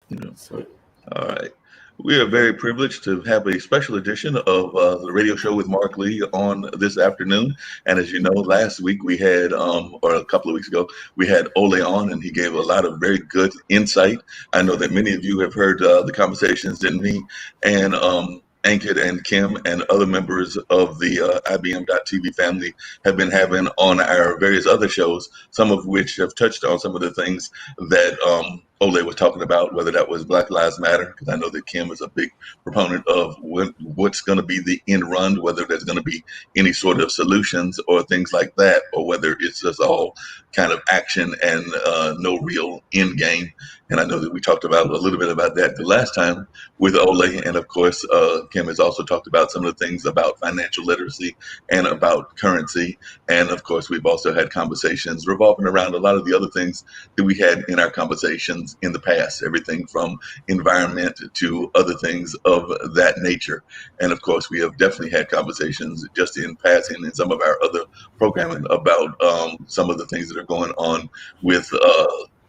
Yeah. So All right. We are very privileged to have a special edition of the radio show with Mark Lee on this afternoon. And as you know, last week we had, or a couple of weeks ago, we had Ole on, and he gave a lot of very good insight. I know that many of you have heard the conversations that me and Ankit and Kim and other members of the IBM.TV family have been having on our various other shows, some of which have touched on some of the things that Ole was talking about, whether that was Black Lives Matter, because I know that Kim is a big proponent of what's going to be the end run, whether there's going to be any sort of solutions or things like that, or whether it's just all kind of action and no real end game. And I know that we talked about a little bit about that the last time with Ole. And of course, Kim has also talked about some of the things about financial literacy and about currency. And of course, we've also had conversations revolving around a lot of the other things that we had in our conversations in the past, everything from environment to other things of that nature. And of course, we have definitely had conversations just in passing in some of our other programming about some of the things that are going on with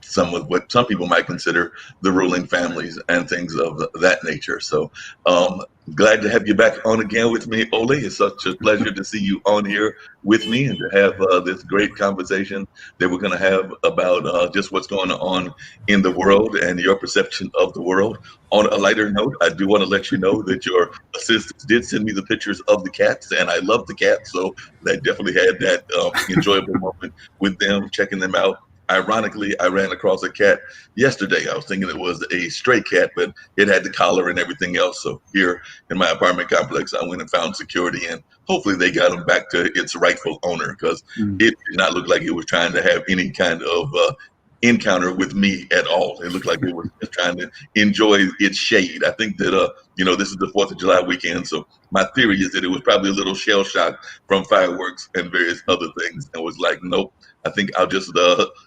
some of what some people might consider the ruling families and things of that nature. So, um, glad to have you back on again with me, Ole. It's such a pleasure to see you on here with me and to have this great conversation that we're going to have about just what's going on in the world and your perception of the world. On a lighter note, I do want to let you know that your assistants did send me the pictures of the cats, and I love the cats, so they definitely had that enjoyable moment with them, checking them out. Ironically, I ran across a cat yesterday. I was thinking it was a stray cat, but it had the collar and everything else. So here in my apartment complex, I went and found security, and hopefully they got him back to its rightful owner because mm, it did not look like it was trying to have any kind of encounter with me at all. It looked like it was just trying to enjoy its shade. I think that this is the Fourth of July weekend, so my theory is that it was probably a little shell shock from fireworks and various other things, and was like, nope. I think I'll just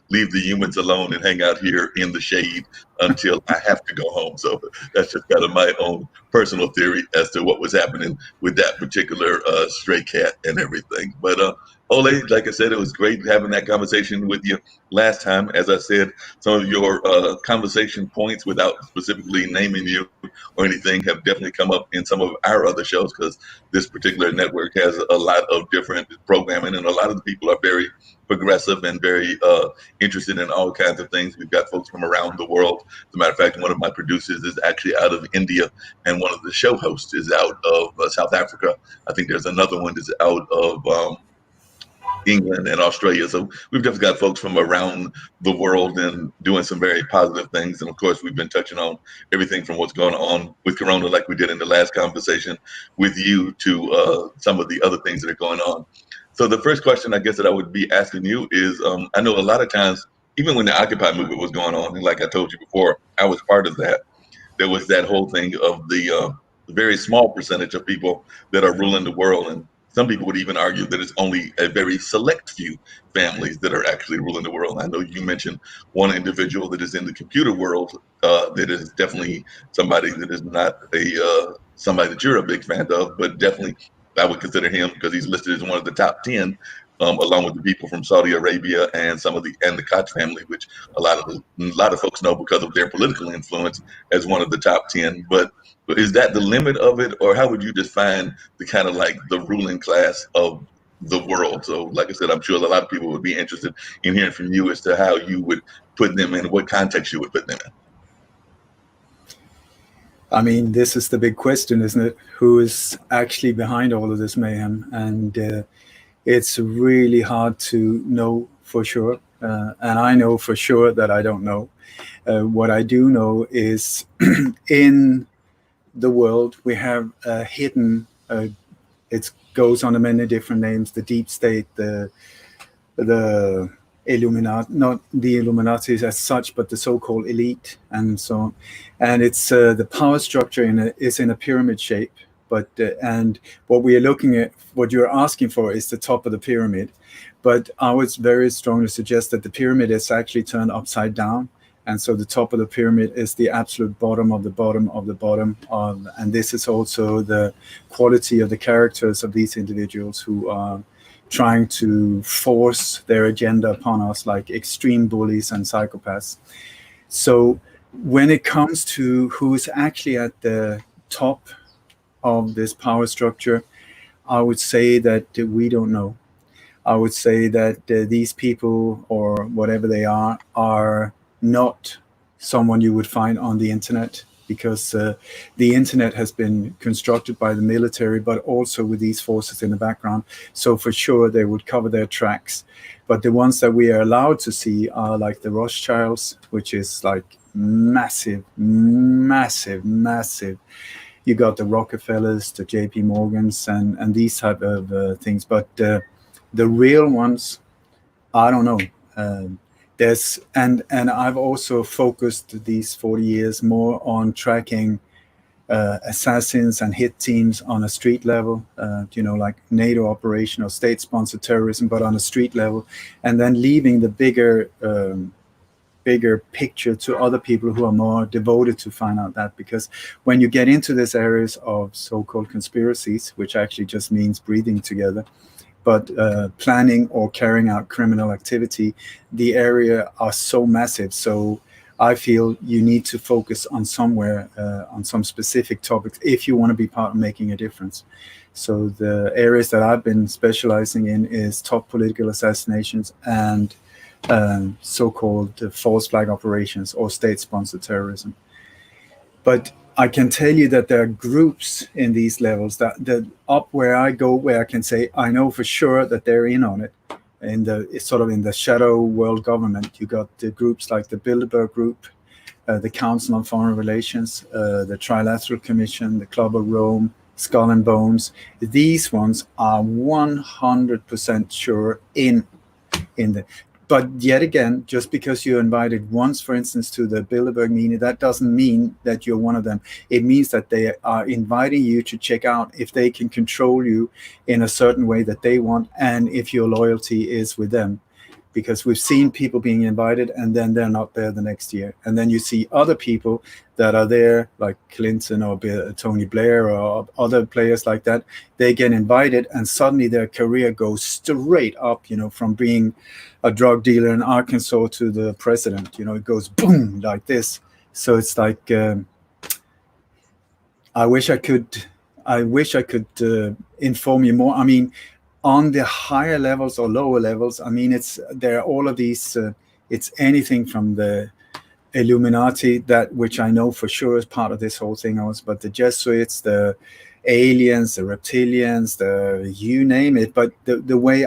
leave the humans alone and hang out here in the shade until I have to go home. So that's just kind of my own personal theory as to what was happening with that particular stray cat and everything. But Ole, like I said, it was great having that conversation with you last time. As I said, some of your conversation points, without specifically naming you or anything, have definitely come up in some of our other shows because this particular network has a lot of different programming, and a lot of the people are very progressive and very interested in all kinds of things. We've got folks from around the world. As a matter of fact, one of my producers is actually out of India, and one of the show hosts is out of South Africa. I think there's another one that's out of England and Australia. So we've just got folks from around the world and doing some very positive things. And of course, we've been touching on everything from what's going on with Corona, like we did in the last conversation with you, to some of the other things that are going on. So the first question I guess that I would be asking you is, I know a lot of times, even when the Occupy movement was going on, and like I told you before, I was part of that. There was that whole thing of the very small percentage of people that are ruling the world, and some people would even argue that it's only a very select few families that are actually ruling the world. I know you mentioned one individual that is in the computer world that is definitely somebody that is not a somebody that you're a big fan of, but definitely I would consider him because he's listed as one of the top 10, along with the people from Saudi Arabia and some of the Koch family, which a lot of folks know because of their political influence as one of the top 10. But is that the limit of it, or how would you define the kind of like the ruling class of the world? So, like I said, I'm sure a lot of people would be interested in hearing from you as to how you would put them in, what context you would put them in. I mean, this is the big question, isn't it? Who is actually behind all of this mayhem? And it's really hard to know for sure. And I know for sure that I don't know. What I do know is in the world we have hidden. It goes under many different names: the deep state, the Illuminati, not the Illuminati as such, but the so-called elite, and so on. And it's the power structure is in a pyramid shape. But and what we are looking at, what you're asking for, is the top of the pyramid. But I would very strongly suggest that the pyramid is actually turned upside down, and so the top of the pyramid is the absolute bottom of the bottom of the bottom. And this is also the quality of the characters of these individuals who are trying to force their agenda upon us, like extreme bullies and psychopaths. So when it comes to who's actually at the top of this power structure, I would say that we don't know. I would say that these people, or whatever they are not someone you would find on the internet, because the internet has been constructed by the military, but also with these forces in the background. So for sure, they would cover their tracks. But the ones that we are allowed to see are like the Rothschilds, which is like massive, massive, massive. You got the Rockefellers, the JP Morgans, and these type of things. But the real ones, I don't know. There's and I've also focused these 40 years more on tracking assassins and hit teams on a street level, like NATO operation or state-sponsored terrorism, but on a street level, and then leaving the bigger picture to other people who are more devoted to find out that. Because when you get into these areas of so-called conspiracies, which actually just means breathing together, but planning or carrying out criminal activity, the area are so massive. So I feel you need to focus on somewhere, on some specific topics, if you want to be part of making a difference. So the areas that I've been specializing in is top political assassinations and so-called false flag operations or state-sponsored terrorism. But I can tell you that there are groups in these levels that up where I go, where I can say I know for sure that they're in on it. In the shadow world government, you got the groups like the Bilderberg Group, the Council on Foreign Relations, the Trilateral Commission, the Club of Rome, Skull and Bones. These ones are 100% sure in the. But yet again, just because you're invited once, for instance, to the Bilderberg meeting, that doesn't mean that you're one of them. It means that they are inviting you to check out if they can control you in a certain way that they want, and if your loyalty is with them. Because we've seen people being invited and then they're not there the next year. And then you see other people that are there, like Clinton or Tony Blair or other players like that. They get invited and suddenly their career goes straight up, from being a drug dealer in Arkansas to the president. It goes boom like this. So it's like, I wish I could inform you more. I mean, on the higher levels or lower levels, there are all of these, it's anything from the Illuminati, that which I know for sure is part of this whole thing also, but the Jesuits, the aliens, the reptilians, you name it. But the way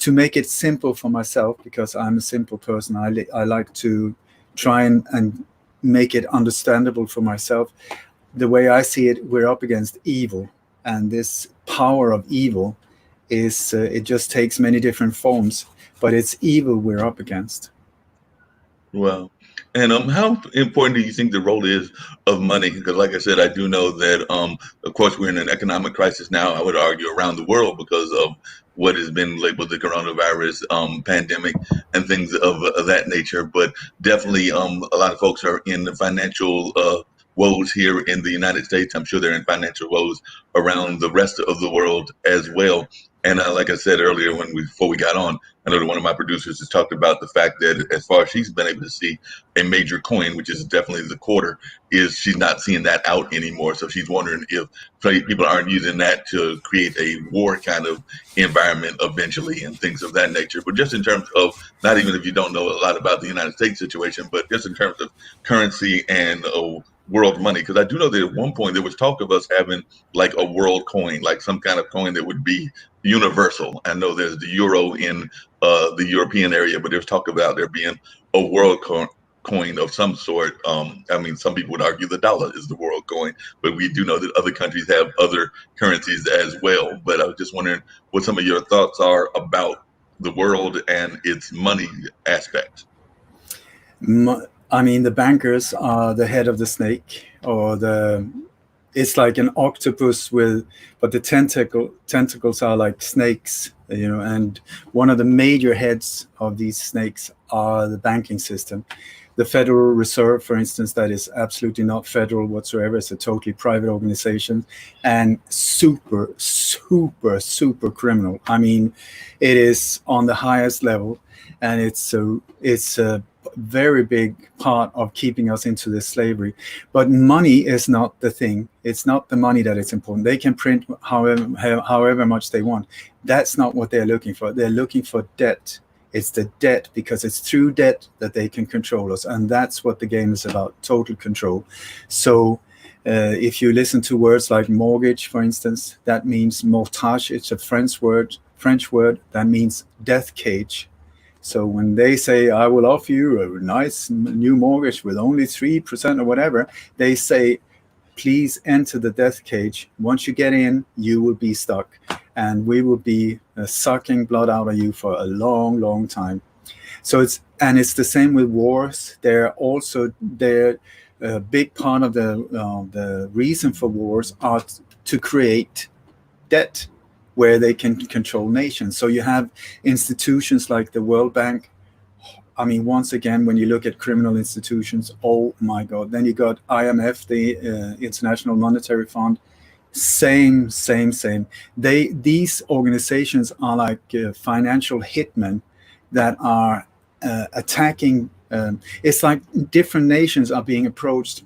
to make it simple for myself, because I'm a simple person, I like to try and make it understandable for myself. The way I see it, we're up against evil, and this power of evil is it just takes many different forms, but it's evil we're up against. Well, and how important do you think the role is of money? Because, like I said, I do know that, of course, we're in an economic crisis now. I would argue around the world because of what has been labeled the coronavirus pandemic and things of that nature. But definitely, a lot of folks are in the financial woes here in the United States. I'm sure they're in financial woes around the rest of the world as well. And like I said earlier, before we got on, I know that one of my producers has talked about the fact that as far as she's been able to see a major coin, which is definitely the quarter, is she's not seeing that out anymore. So she's wondering if people aren't using that to create a war kind of environment eventually and things of that nature. But just in terms of, not even if you don't know a lot about the United States situation, but just in terms of currency and world money, because I do know that at one point there was talk of us having like a world coin, like some kind of coin that would be universal. I know there's the euro in the European area, but there's talk about there being a world coin of some sort. Some people would argue the dollar is the world coin, but we do know that other countries have other currencies as well. But I was just wondering what some of your thoughts are about the world and its money aspect. The bankers are the head of the snake, or it's like an octopus but the tentacles are like snakes, and one of the major heads of these snakes are the banking system. The Federal Reserve, for instance, that is absolutely not federal whatsoever. It's a totally private organization and super, super, super criminal. It is on the highest level, and it's very big part of keeping us into this slavery. But money is not the thing. It's not the money that is important. They can print however much they want. That's not what they're looking for. They're looking for debt. It's the debt, because it's through debt that they can control us. And that's what the game is about, total control. So if you listen to words like mortgage, for instance, that means mortgage. It's a French word that means death cage. So when they say, I will offer you a nice new mortgage with only 3% or whatever, they say, please enter the death cage. Once you get in, you will be stuck, and we will be sucking blood out of you for a long, long time. So it's the same with wars. They're a big part of the reason for wars are to create debt, where they can control nations. So you have institutions like the World Bank. I mean, once again, when you look at criminal institutions, oh my God. Then you got IMF, the International Monetary Fund. Same. These organizations are like financial hitmen that are attacking. It's like different nations are being approached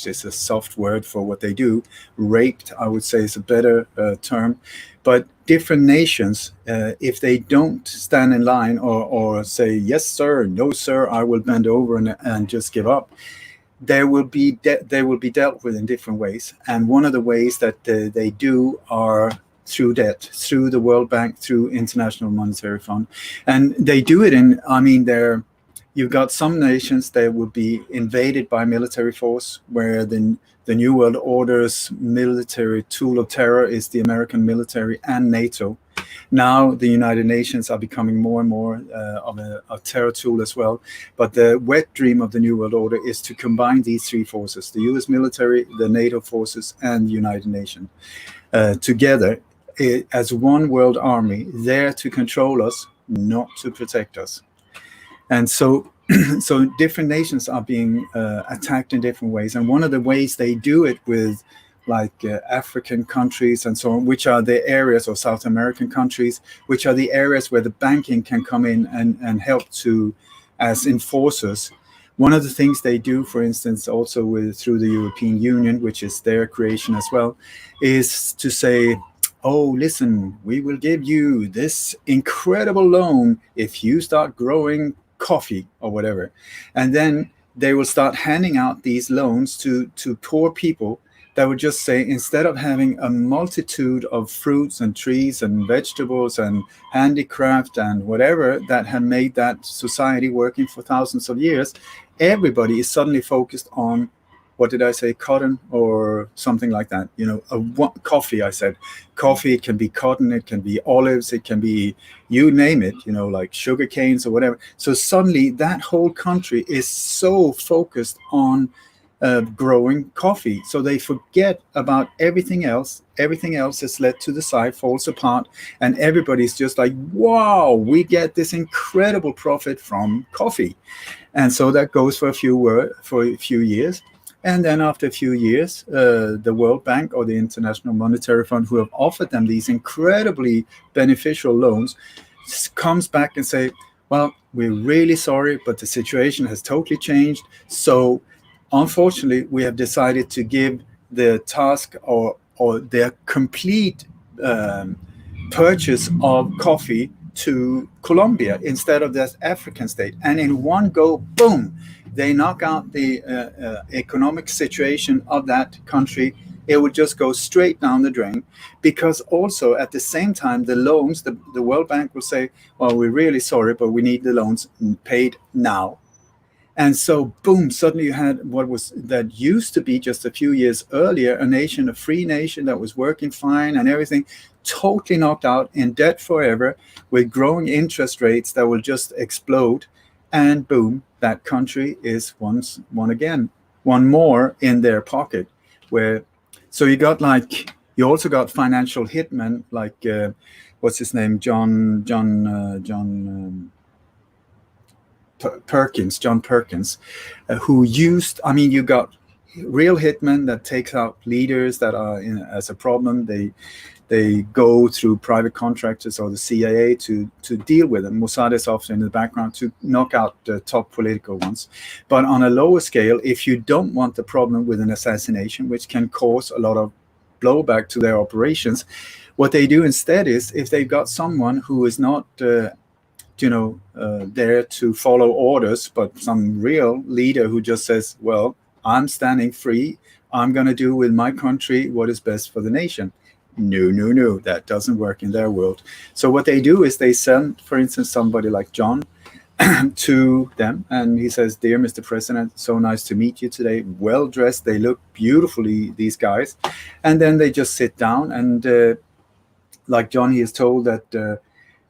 is a soft word for what they do. Raped, I would say, is a better term. But different nations, if they don't stand in line or say, yes, sir, no, sir, I will bend over and just give up, they will be dealt with in different ways. And one of the ways that they do are through debt, through the World Bank, through International Monetary Fund. And they do it you've got some nations that will be invaded by military force, where the New World Order's military tool of terror is the American military and NATO. Now the United Nations are becoming more and more of a terror tool as well. But the wet dream of the New World Order is to combine these three forces, the US military, the NATO forces, and the United Nations, together as one world army, there to control us, not to protect us. And so different nations are being attacked in different ways. And one of the ways they do it with African countries and so on, which are the areas, or South American countries, which are the areas where the banking can come in and help as enforcers. One of the things they do, for instance, also through the European Union, which is their creation as well, is to say, oh, listen, we will give you this incredible loan if you start growing coffee or whatever. And then they will start handing out these loans to poor people that would just say, instead of having a multitude of fruits and trees and vegetables and handicraft and whatever that had made that society working for thousands of years, everybody is suddenly focused on, what did I say, cotton or something like that? Coffee, I said. Coffee, it can be cotton, it can be olives, it can be, you name it, like sugar canes or whatever. So suddenly that whole country is so focused on growing coffee. So they forget about everything else. Everything else is let to the side, falls apart, and everybody's just like, wow, we get this incredible profit from coffee. And so that goes for a few years. And then after a few years, the World Bank or the International Monetary Fund, who have offered them these incredibly beneficial loans, comes back and say, well, we're really sorry, but the situation has totally changed. So unfortunately, we have decided to give the task or their complete purchase of coffee to Colombia instead of that African state. And in one go, boom, they knock out the economic situation of that country. It would just go straight down the drain, because also at the same time, the loans, the World Bank will say, well, we're really sorry, but we need the loans paid now. And so, boom, suddenly you had that used to be just a few years earlier, a free nation that was working fine and everything, totally knocked out, in debt forever, with growing interest rates that will just explode. And boom, that country is one more in their pocket. So you also got financial hitmen like, what's his name? John Perkins, who used, you got real hitmen that takes out leaders that are in as a problem. They go through private contractors or the CIA to deal with them. Mossad is often in the background to knock out the top political ones. But on a lower scale, if you don't want the problem with an assassination, which can cause a lot of blowback to their operations, what they do instead is, if they've got someone who is not there to follow orders, but some real leader who just says, well, I'm standing free, I'm going to do with my country what is best for the nation. No, that doesn't work in their world. So what they do is they send, for instance, somebody like John to them, and he says, dear Mr. President, so nice to meet you today. Well dressed, they look beautifully, these guys. And then they just sit down, and like John, he is told that,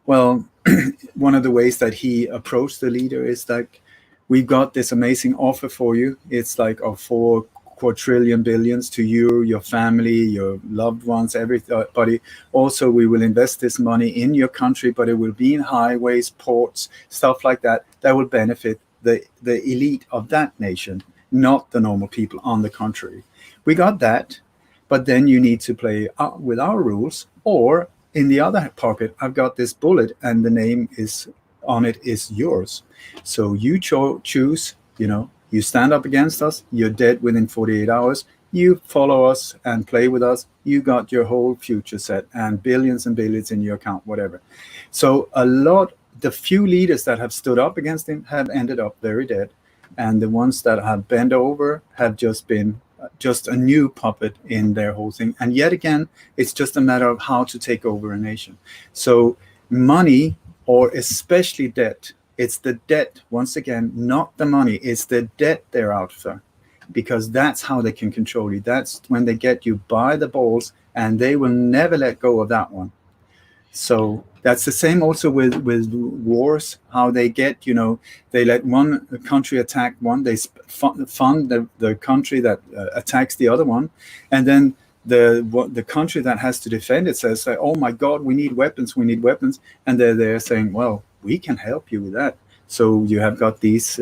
one of the ways that he approached the leader is like, we've got this amazing offer for you. It's like of 4 quadrillion billions to you, your family, your loved ones, everybody. Also, we will invest this money in your country, but it will be in highways, ports, stuff like that will benefit the elite of that nation, not the normal people. On the contrary, we got that, but then you need to play with our rules, or in the other pocket, I've got this bullet and the name is on it is yours. So you choose, you stand up against us, you're dead within 48 hours, you follow us and play with us, you got your whole future set and billions in your account, whatever. So the few leaders that have stood up against him have ended up very dead. And the ones that have bent over have just been just a new puppet in their whole thing. And yet again, it's just a matter of how to take over a nation. So money, or especially debt, it's the debt, once again, not the money, it's the debt they're out for, because that's how they can control you. That's when they get you by the balls, and they will never let go of that one. So that's the same also with wars, how they get, they let one country attack one, they fund the country that attacks the other one, and then the country that has to defend it says, oh my God, we need weapons, and they're there saying, well, we can help you with that. So you have got these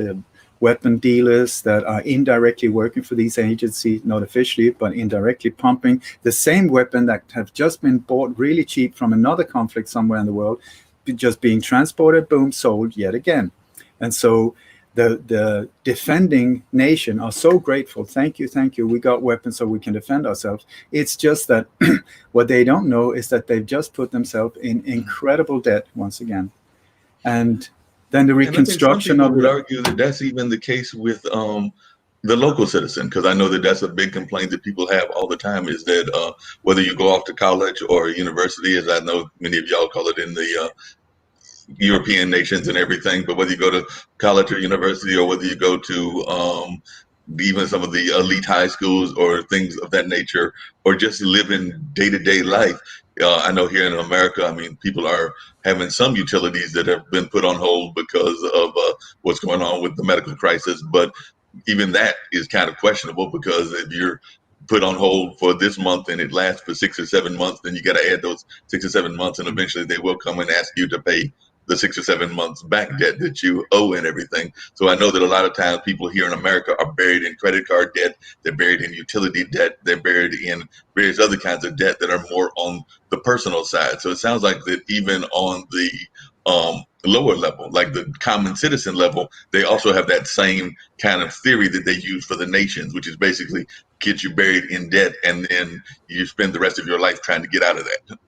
weapon dealers that are indirectly working for these agencies, not officially, but indirectly pumping the same weapon that have just been bought really cheap from another conflict somewhere in the world, just being transported, boom, sold yet again. And so the defending nation are so grateful. Thank you. We got weapons so we can defend ourselves. It's just that what they don't know is that they've just put themselves in incredible debt once again. And then the reconstruction of would argue that that's even the case with the local citizen, because I know that that's a big complaint that people have all the time, is that whether you go off to college or university, as I know many of y'all call it in the European nations and everything, but whether you go to college or university, or whether you go to even some of the elite high schools or things of that nature, or just living day-to-day life. I know here in America, I mean, people are having some utilities that have been put on hold because of what's going on with the medical crisis. But even that is kind of questionable, because if you're put on hold for this month and it lasts for 6 or 7 months, then you got to add those 6 or 7 months, and eventually they will come and ask you to pay the 6 or 7 months back debt that you owe and everything. So I know that a lot of times people here in America are buried in credit card debt, they're buried in utility debt, they're buried in various other kinds of debt that are more on the personal side. So it sounds like that even on the lower level, like the common citizen level, they also have that same kind of theory that they use for the nations, which is basically get you buried in debt, and then you spend the rest of your life trying to get out of that.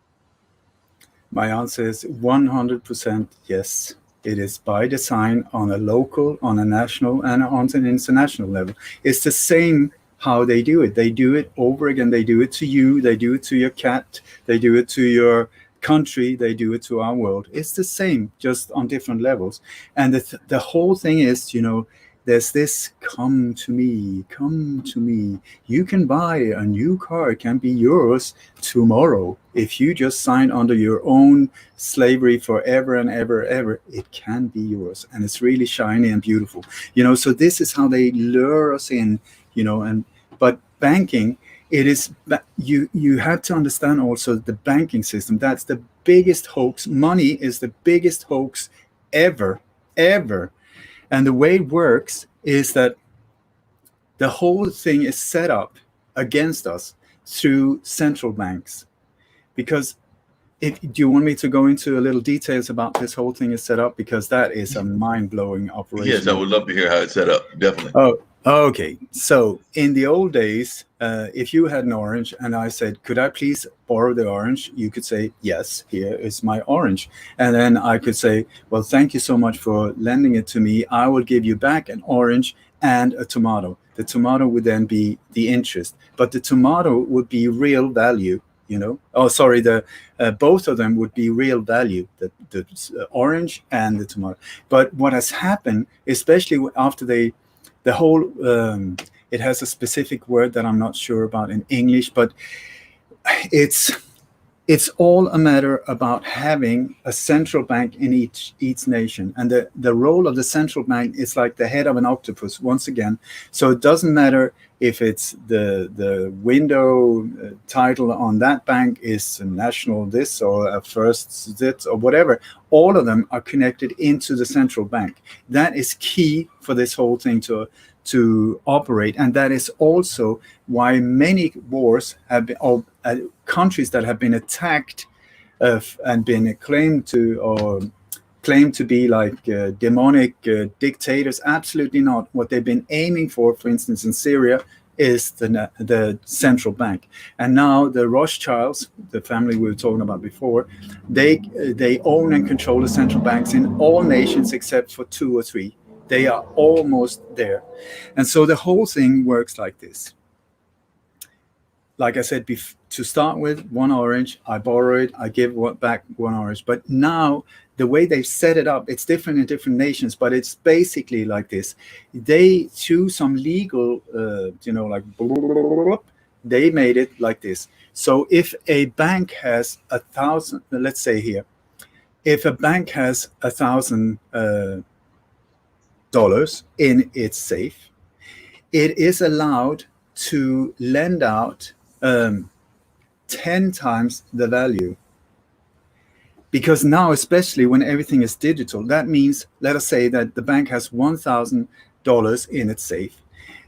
My answer is 100% yes. It is by design on a local, on a national, and on an international level. It's the same how they do it. They do it over again. They do it to you. They do it to your cat. They do it to your country. They do it to our world. It's the same, just on different levels. And the whole thing is, there's this come to me. You can buy a new car. It can be yours tomorrow. If you just sign under your own slavery forever and ever, it can be yours. And it's really shiny and beautiful. So this is how they lure us in, but banking, it is, you have to understand also the banking system. That's the biggest hoax. Money is the biggest hoax ever. And the way it works is that The whole thing is set up against us through central banks. Because do you want me to go into a little details about this whole thing is set up? Because that is a mind-blowing Yes, I operation. would love to hear how it's set up. Definitely. Oh, okay. So in the old days, if you had an orange and I said, could I please borrow the orange? You could say, yes, here is my orange. And then I could say, well, thank you so much for lending it to me. I will give you back an orange and a tomato. The tomato would then be the interest, but the tomato would be real value. Oh, sorry, the both of them would be real value, the orange and the tomato. But what has happened, especially after the whole, it has a specific word that I'm not sure about in English, but it's all a matter about having a central bank in each nation. And the role of the central bank is like the head of an octopus, once again. So it doesn't matter if it's the window title on that bank is national this or a first this or whatever. All of them are connected into the central bank. That is key for this whole thing to operate. And that is also why many wars have been, or countries that have been attacked and been claimed to be like demonic dictators. Absolutely not. What they've been aiming for instance, in Syria, is the central bank. And now the Rothschilds, the family we were talking about before, they own and control the central banks in all nations except for 2 or 3. They are almost there. And so the whole thing works like this. Like I said, to start with, 1 orange, I borrow it, I give back 1 orange. But now the way they've set it up, it's different in different nations, but it's basically like this. They, through some legal, like they made it like this. So if a bank has 1,000, let's say here, if a bank has $1,000 in its safe, it is allowed to lend out 10 times the value. Because now, especially when everything is digital, that means, let us say that the bank has $1,000 in its safe.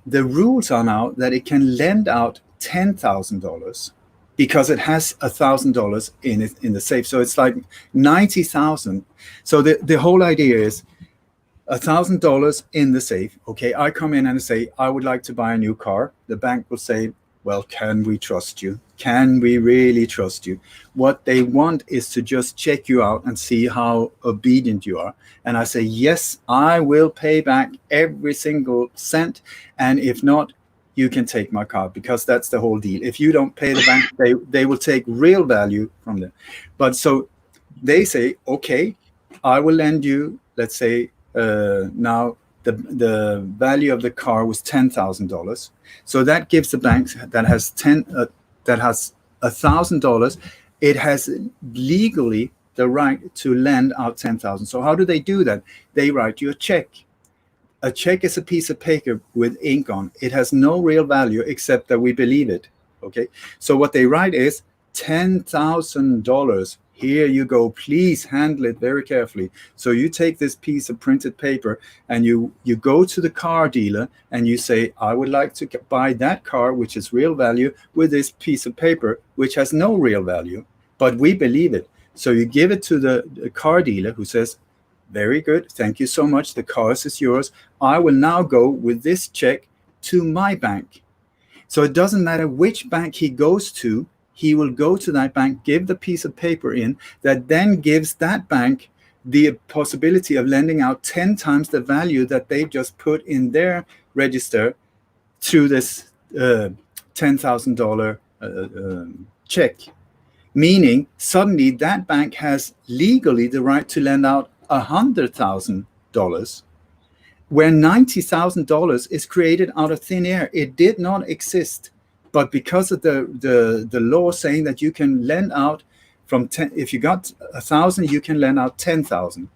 The rules are now that it can lend out $10,000 because it has $1,000 in the safe. So it's like 90,000. So the whole idea is $1,000 in the safe. Okay, I come in and say, I would like to buy a new car. The bank will say, well, can we trust you? Can we really trust you? What they want is to just check you out and see how obedient you are. And I say, yes, I will pay back every single cent. And if not, you can take my car, because that's the whole deal. If you don't pay the bank, they will take real value from them. But so they say, okay, I will lend you, let's say, now the value of the car was $10,000. So that gives the bank that has $1,000, it has legally the right to lend out 10,000. So how do they do that? They write you a check. A check is a piece of paper with ink on. It has no real value except that we believe it. Okay. So what they write is $10,000. Here you go. Please handle it very carefully. So you take this piece of printed paper and you go to the car dealer and you say, I would like to buy that car, which is real value, with this piece of paper, which has no real value, but we believe it. So you give it to the car dealer, who says, very good. Thank you so much. The car is yours. I will now go with this check to my bank. So it doesn't matter which bank he goes to. He will go to that bank, give the piece of paper in, that then gives that bank the possibility of lending out 10 times the value that they just put in their register through this $10,000 check. Meaning, suddenly that bank has legally the right to lend out $100,000, where $90,000 is created out of thin air. It did not exist. But because of the law saying that you can lend out from 10, if you got 1,000, you can lend out 10,000.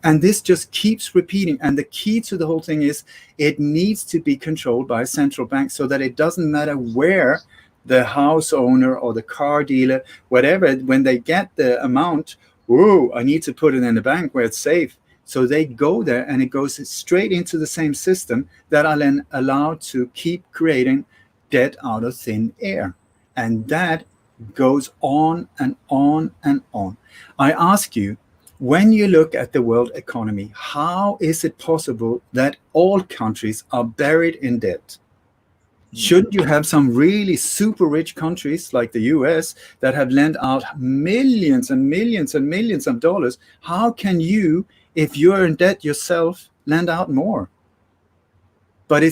And this just keeps repeating. And the key to the whole thing is it needs to be controlled by a central bank, so that it doesn't matter where the house owner or the car dealer, whatever, when they get the amount, whoa, I need to put it in the bank where it's safe. So they go there and it goes straight into the same system that are then allowed to keep creating debt out of thin air. And that goes on and on and on. I ask you, when you look at the world economy, how is it possible that all countries are buried in debt? Shouldn't you have some really super rich countries like the US that have lent out millions and millions and millions of dollars? How can you, if you're in debt yourself, lend out more? But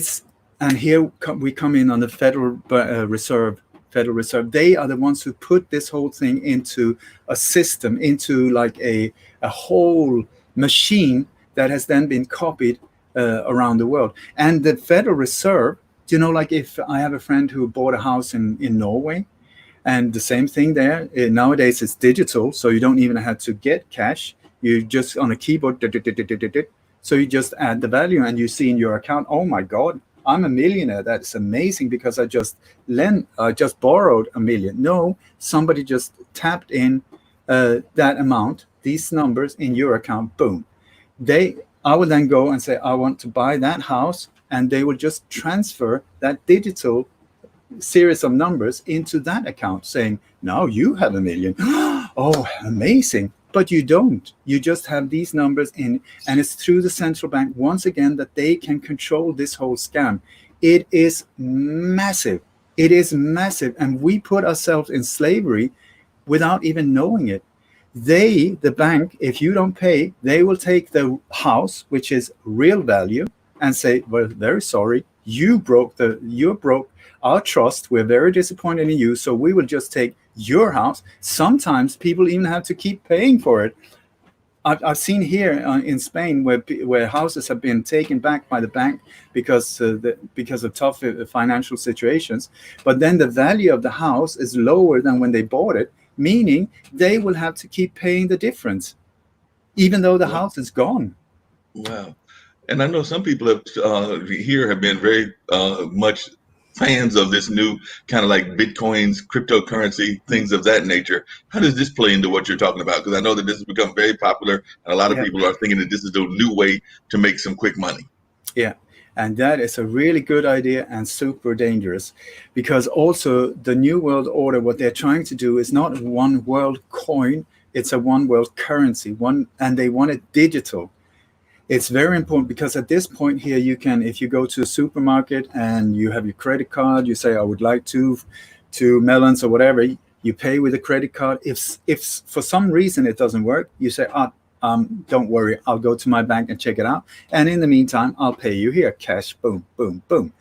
and here we come in on the Federal Reserve. They are the ones who put this whole thing into a system, into like a whole machine that has then been copied around the world. And the Federal Reserve, like if I have a friend who bought a house in Norway, and the same thing there, nowadays it's digital, so you don't even have to get cash. You just on a keyboard, so you just add the value and you see in your account, oh my God, I'm a millionaire. That's amazing because I just borrowed $1 million. No, somebody just tapped in that amount, these numbers in your account, boom. I will then go and say, I want to buy that house, and they will just transfer that digital series of numbers into that account saying, now you have $1 million. Oh, amazing. But you don't. You just have these numbers in, and it's through the central bank, once again, that they can control this whole scam. It is massive. It is massive. And we put ourselves in slavery without even knowing it. The bank, if you don't pay, they will take the house, which is real value, and say, well, very sorry, you broke our trust. We're very disappointed in you, so we will just take your house. Sometimes people even have to keep paying for it. I've seen here in Spain where houses have been taken back by the bank because of tough financial situations, but then the value of the house is lower than when they bought it, meaning they will have to keep paying the difference, even though the house is gone. Wow. And I know some people here have been very much fans of this new kind of like Bitcoins, cryptocurrency, things of that nature. How does this play into what you're talking about? Because I know that this has become very popular, and a lot of people are thinking that this is a new way to make some quick money. Yeah, and that is a really good idea and super dangerous, because also the New World Order, what they're trying to do is not one world coin, it's a one world currency, and they want it digital. It's very important because at this point here, you can, if you go to a supermarket and you have your credit card, you say, I would like two melons or whatever, you pay with a credit card. If for some reason it doesn't work, you say, don't worry, I'll go to my bank and check it out. And in the meantime, I'll pay you here, cash, boom, boom, boom.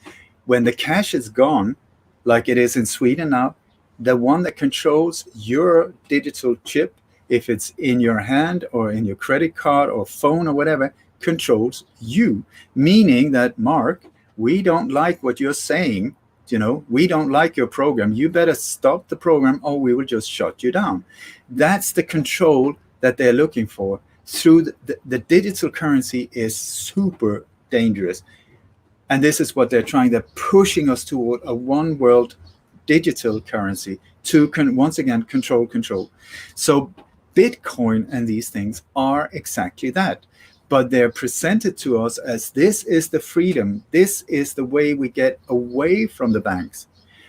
When the cash is gone, like it is in Sweden now, the one that controls your digital chip, if it's in your hand or in your credit card or phone or whatever, controls you, meaning that, Mark, we don't like what you're saying, we don't like your program, you better stop the program or we will just shut you down. That's the control that they're looking for. Through the digital currency is super dangerous, and this is what they're trying. They're pushing us toward a one world digital currency to once again control. So Bitcoin and these things are exactly that. But they're presented to us as this is the freedom. This is the way we get away from the banks.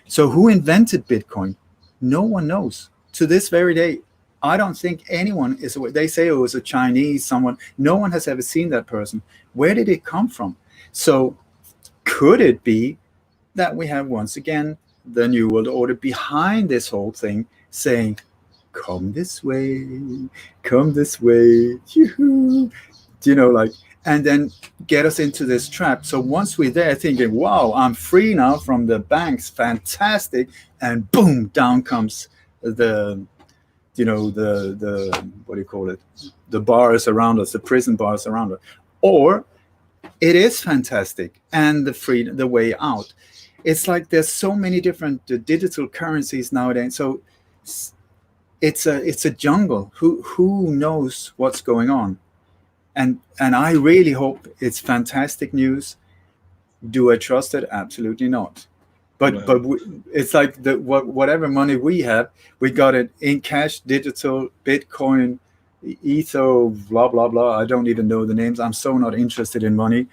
So who invented Bitcoin? No one knows. To this very day, I don't think anyone is aware. They say it was a Chinese someone. No one has ever seen that person. Where did it come from? So could it be that we have once again the New World Order behind this whole thing saying, come this way, yoo-hoo. And then get us into this trap. So once we're there thinking, wow, I'm free now from the banks, fantastic, and boom, down comes the what do you call it? The bars around us, the prison bars around us. Or it is fantastic and the way out. It's like there's so many different digital currencies nowadays. So it's a jungle. Who knows what's going on? And I really hope it's fantastic news. Do I trust it? Absolutely not. But it's like whatever money we have, we got it in cash, digital, Bitcoin, Etho, blah, blah, blah. I don't even know the names. I'm so not interested in money.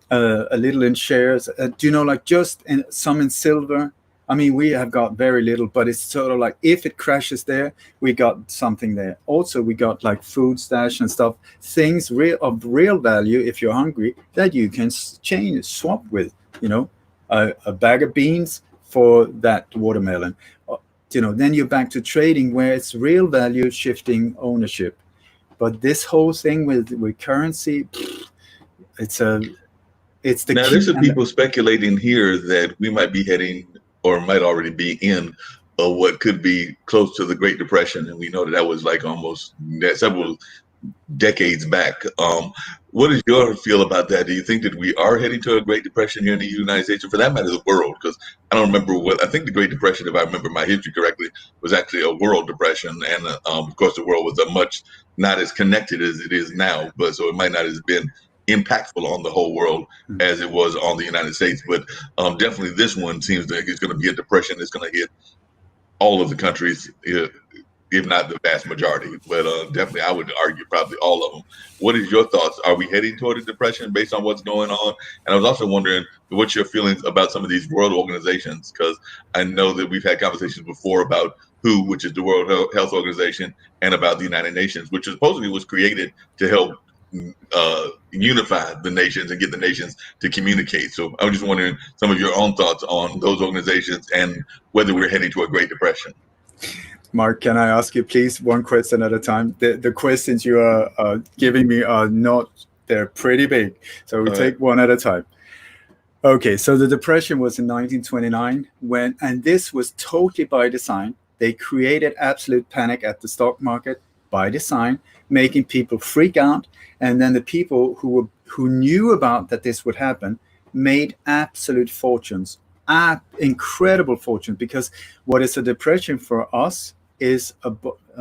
A little in shares. Do you know, like just some in silver? I mean, we have got very little, but it's sort of like if it crashes there, we got something there. Also, we got like food stash and stuff, things of real value if you're hungry that you can swap with, you know, a bag of beans for that watermelon. You know, then you're back to trading where it's real value shifting ownership. But this whole thing with currency, it's the Now, key. there's some people speculating here that we might be heading or might already be in what could be close to the Great Depression. And we know that that was like almost several decades back. What is your feel about that? Do you think that we are heading to a Great Depression here in the United States, or for that matter, the world? Because I don't remember I think the Great Depression, if I remember my history correctly, was actually a world depression. And of course, the world was a much not as connected as it is now, but so it might not have been impactful on the whole world as it was on the United States. But definitely this one seems like it's going to be a depression that's going to hit all of the countries, if not the vast majority, but definitely I would argue probably all of them. What is your thoughts? Are we heading toward a depression based on what's going on? And I was also wondering what's your feelings about some of these world organizations, because I know that we've had conversations before about WHO, which is the World Health Organization, and about the United Nations, which supposedly was created to help unify the nations and get the nations to communicate. So I'm just wondering some of your own thoughts on those organizations and whether we're heading to a Great Depression. Mark, can I ask you, please, one question at a time? The questions you are giving me are not, they're pretty big. So we take one at a time. Okay, so the Depression was in 1929 and this was totally by design. They created absolute panic at the stock market by design, making people freak out. And then the people who knew about that this would happen made absolute fortunes, incredible fortunes, because what is a depression for us is a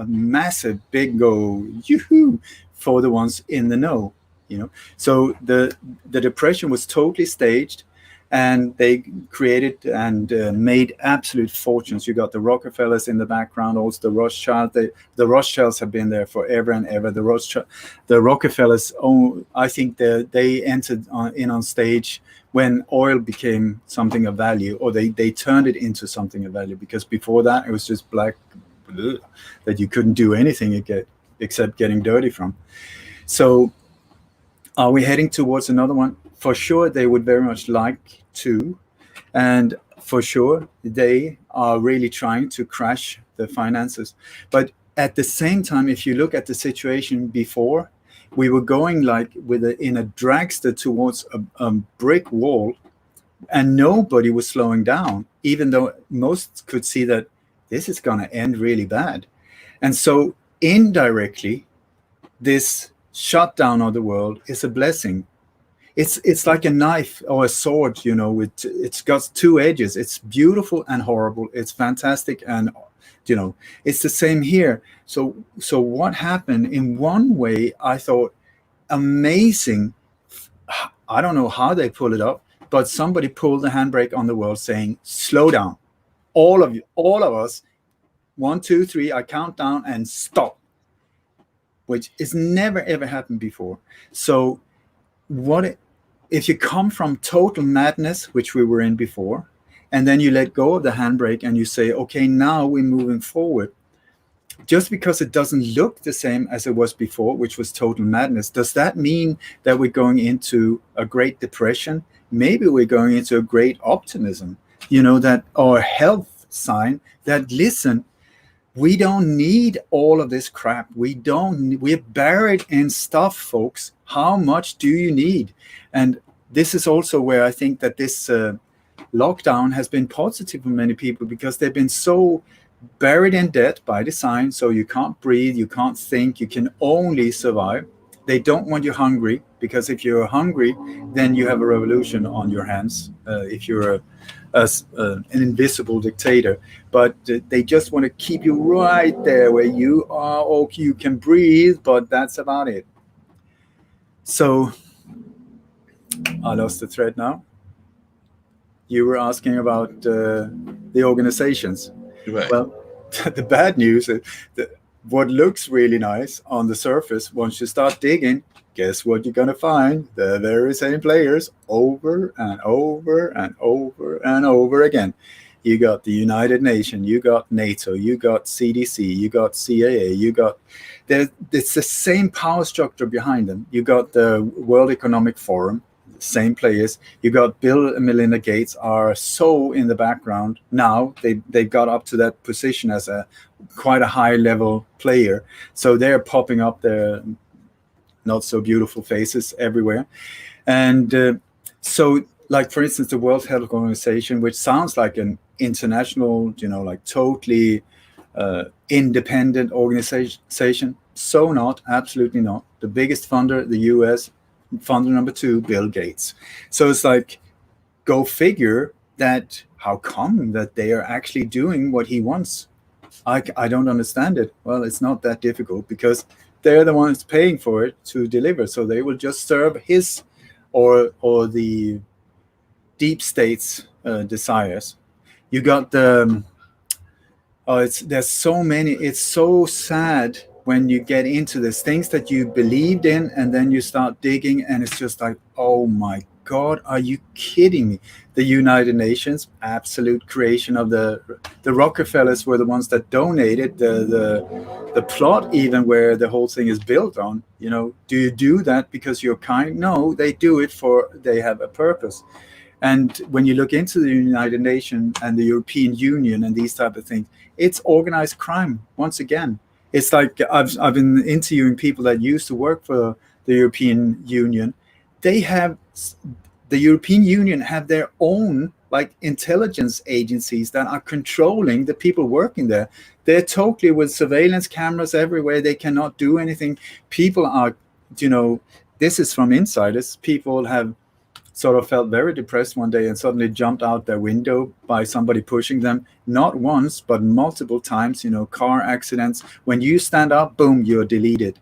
massive big go yoo-hoo for the ones in the know, you know. So the depression was totally staged, and they created and made absolute fortunes. You got the Rockefellers in the background, also the Rothschilds. The Rothschilds have been there forever and ever. The Rockefellers, I think they entered in on stage when oil became something of value, or they turned it into something of value, because before that it was just black that you couldn't do anything except getting dirty from. So are we heading towards another one? For sure, they would very much like to, and for sure, they are really trying to crash the finances. But at the same time, if you look at the situation before, we were going like in a dragster towards a brick wall, and nobody was slowing down, even though most could see that this is going to end really bad. And so indirectly, this shutdown of the world is a blessing. It's like a knife or a sword, you know, it's got two edges. It's beautiful and horrible. It's fantastic, and you know, it's the same here. So what happened in one way, I thought amazing. I don't know how they pull it up, but somebody pulled the handbrake on the world, saying, slow down, all of you, all of us, 1, 2, 3, I count down and stop, which has never ever happened before. So if you come from total madness, which we were in before, and then you let go of the handbrake and you say, okay, now we're moving forward, just because it doesn't look the same as it was before, which was total madness, does that mean that we're going into a Great Depression? Maybe we're going into a great optimism, you know, that our health sign that, listen, we don't need all of this crap. We're buried in stuff, folks. How much do you need? And this is also where I think that this lockdown has been positive for many people, because they've been so buried in debt by design. So you can't breathe, you can't think, you can only survive. They don't want you hungry, because if you're hungry, then you have a revolution on your hands. If you're an invisible dictator, but they just want to keep you right there where you are. Okay, you can breathe, but that's about it. So I lost the thread now. You were asking about the organizations. Right. Well, the bad news, what looks really nice on the surface, once you start digging, guess what you're going to find? The very same players over and over and over and over again. You got the United Nations, you got NATO, you got CDC, you got CAA, you got it's the same power structure behind them. You got the World Economic Forum, same players. You got Bill and Melinda Gates are so in the background now. They got up to that position as a quite a high level player, so they're popping up their not so beautiful faces everywhere. And so, like for instance, the World Health Organization, which sounds like an international, like totally independent organization. So not, absolutely not. The biggest funder, the US, funder number 2, Bill Gates. So it's like, go figure that how come that they are actually doing what he wants. I don't understand it. Well, it's not that difficult because they're the ones paying for it to deliver. So they will just serve his or the deep state's desires. You got the there's so many. It's so sad when you get into this things that you believed in, and then you start digging, and it's just like, oh my God, are you kidding me? The United Nations, absolute creation of the Rockefellers were the ones that donated the plot, even where the whole thing is built on. Do you do that because you're kind? No, they do it they have a purpose. And when you look into the United Nations and the European Union and these type of things, it's organized crime once again. It's like I've been interviewing people that used to work for the European Union. The European Union have their own like intelligence agencies that are controlling the people working there. They're totally with surveillance cameras everywhere. They cannot do anything. People are, this is from insiders. People have sort of felt very depressed one day and suddenly jumped out their window by somebody pushing them, not once, but multiple times, car accidents. When you stand up, boom, you're deleted.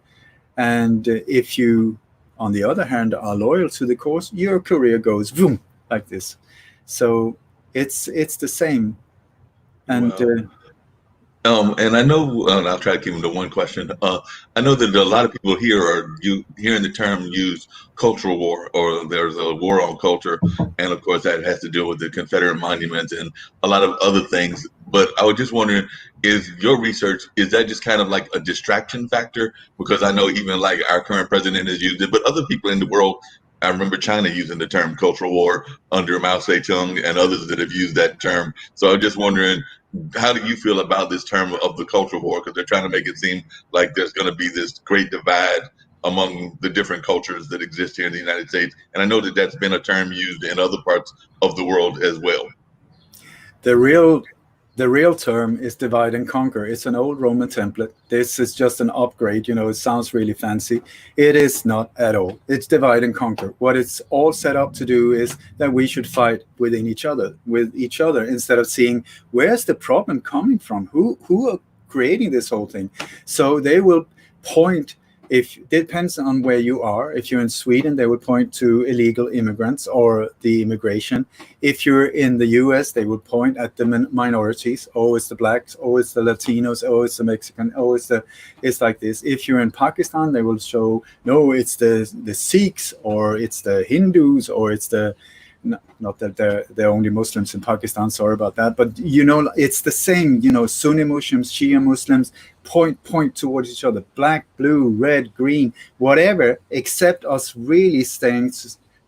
And if you, on the other hand, are loyal to the cause, your career goes boom, like this. So it's the same. And Wow. And I know, and I'll try to keep them to one question. I know that a lot of people here are hearing the term used cultural war, or there's a war on culture. And of course, that has to do with the Confederate monuments and a lot of other things. But I was just wondering, is your research, is that just kind of like a distraction factor? Because I know even like our current president has used it, but other people in the world, I remember China using the term cultural war under Mao Zedong and others that have used that term. So I'm just wondering, how do you feel about this term of the cultural war? Because they're trying to make it seem like there's going to be this great divide among the different cultures that exist here in the United States. And I know that that's been a term used in other parts of the world as well. The real term is divide and conquer. It's an old Roman template. This is just an upgrade. It sounds really fancy. It is not at all. It's divide and conquer. What it's all set up to do is that we should fight with each other, instead of seeing where's the problem coming from, who are creating this whole thing. So they will point. If it depends on where you are. If you're in Sweden, they would point to illegal immigrants or the immigration. If you're in the US, they would point at the minorities. Oh, it's the blacks. Oh, it's the Latinos. Oh, it's the Mexican. Oh, it's like this. If you're in Pakistan, they will show, no, it's the Sikhs, or it's the Hindus, or it's the, not that they're only Muslims in Pakistan, sorry about that, but it's the same. Sunni Muslims, Shia Muslims point towards each other, black, blue, red, green, whatever, except us really saying,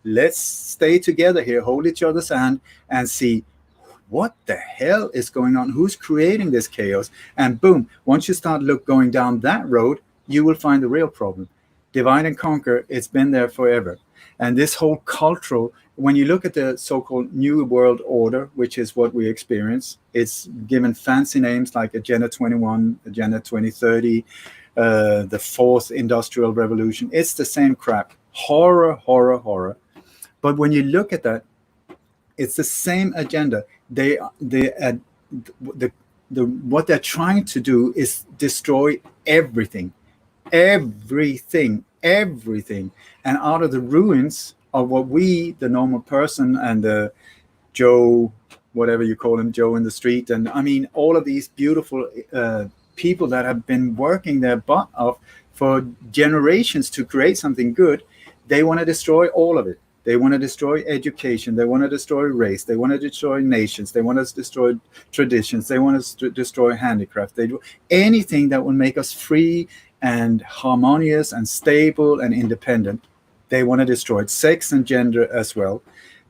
let's stay together here, hold each other's hand, and see what the hell is going on, who's creating this chaos. And boom, once you start going down that road, you will find the real problem. Divide and conquer, it's been there forever. And this whole cultural, when you look at the so-called New World Order, which is what we experience, it's given fancy names like Agenda 21, Agenda 2030, the Fourth Industrial Revolution. It's the same crap. Horror, horror, horror. But when you look at that, it's the same agenda. What they're trying to do is destroy everything. Everything. And out of the ruins of what we, the normal person, and the Joe, whatever you call him, Joe in the street, and I mean all of these beautiful people that have been working their butt off for generations to create something good, they want to destroy all of it. They want to destroy education. They want to destroy race. They want to destroy nations. They want to destroy traditions. They want to destroy handicraft. They do anything that will make us free and harmonious and stable and independent. They want to destroy it. Sex and gender as well.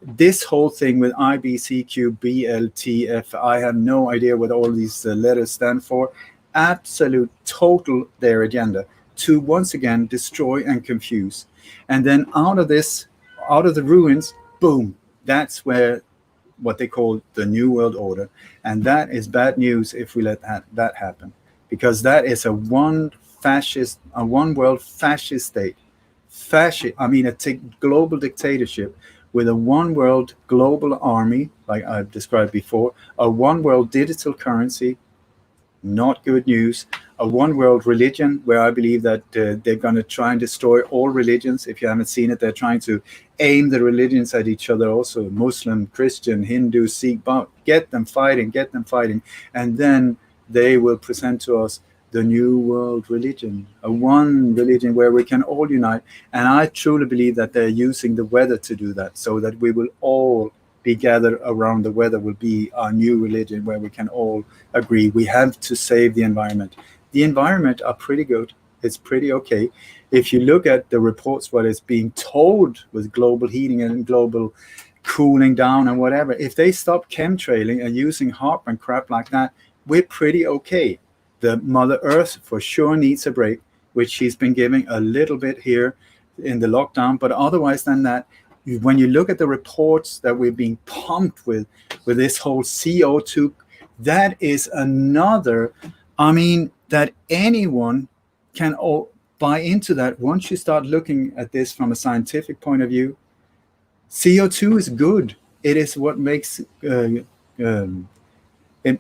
This whole thing with IBCQ, BLTF, I have no idea what all these letters stand for. Absolute, total their agenda to once again destroy and confuse. And then out of the ruins, boom, that's where what they call the New World Order. And that is bad news if we let that happen, because that is a one world fascist state. A global dictatorship with a one world global army, like I've described before, a one world digital currency, not good news, a one world religion, where I believe that they're going to try and destroy all religions. If you haven't seen it, they're trying to aim the religions at each other also, Muslim, Christian, Hindu, Sikh, get them fighting, and then they will present to us the new world religion, a one religion where we can all unite. And I truly believe that they're using the weather to do that, so that we will all be gathered around the weather will be our new religion, where we can all agree we have to save the environment. The environment are pretty good. It's pretty okay. If you look at the reports, what is being told with global heating and global cooling down and whatever, if they stop chemtrailing and using HARP and crap like that, we're pretty okay. The Mother Earth for sure needs a break, which she's been giving a little bit here in the lockdown. But otherwise than that, when you look at the reports that we're being pumped with this whole CO2, that is another, that anyone can buy into that once you start looking at this from a scientific point of view. CO2 is good. It is what makes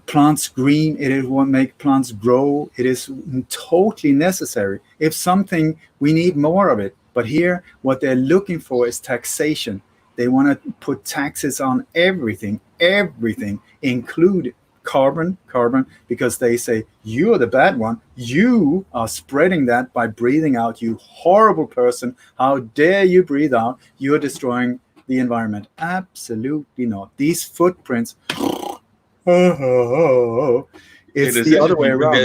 plants green. It is what makes plants grow. It is totally necessary. If something, we need more of it. But here, what they're looking for is taxation. They want to put taxes on everything, include carbon, because they say, you're the bad one. You are spreading that by breathing out, you horrible person. How dare you breathe out? You're destroying the environment. Absolutely not. These footprints, it's the other way around.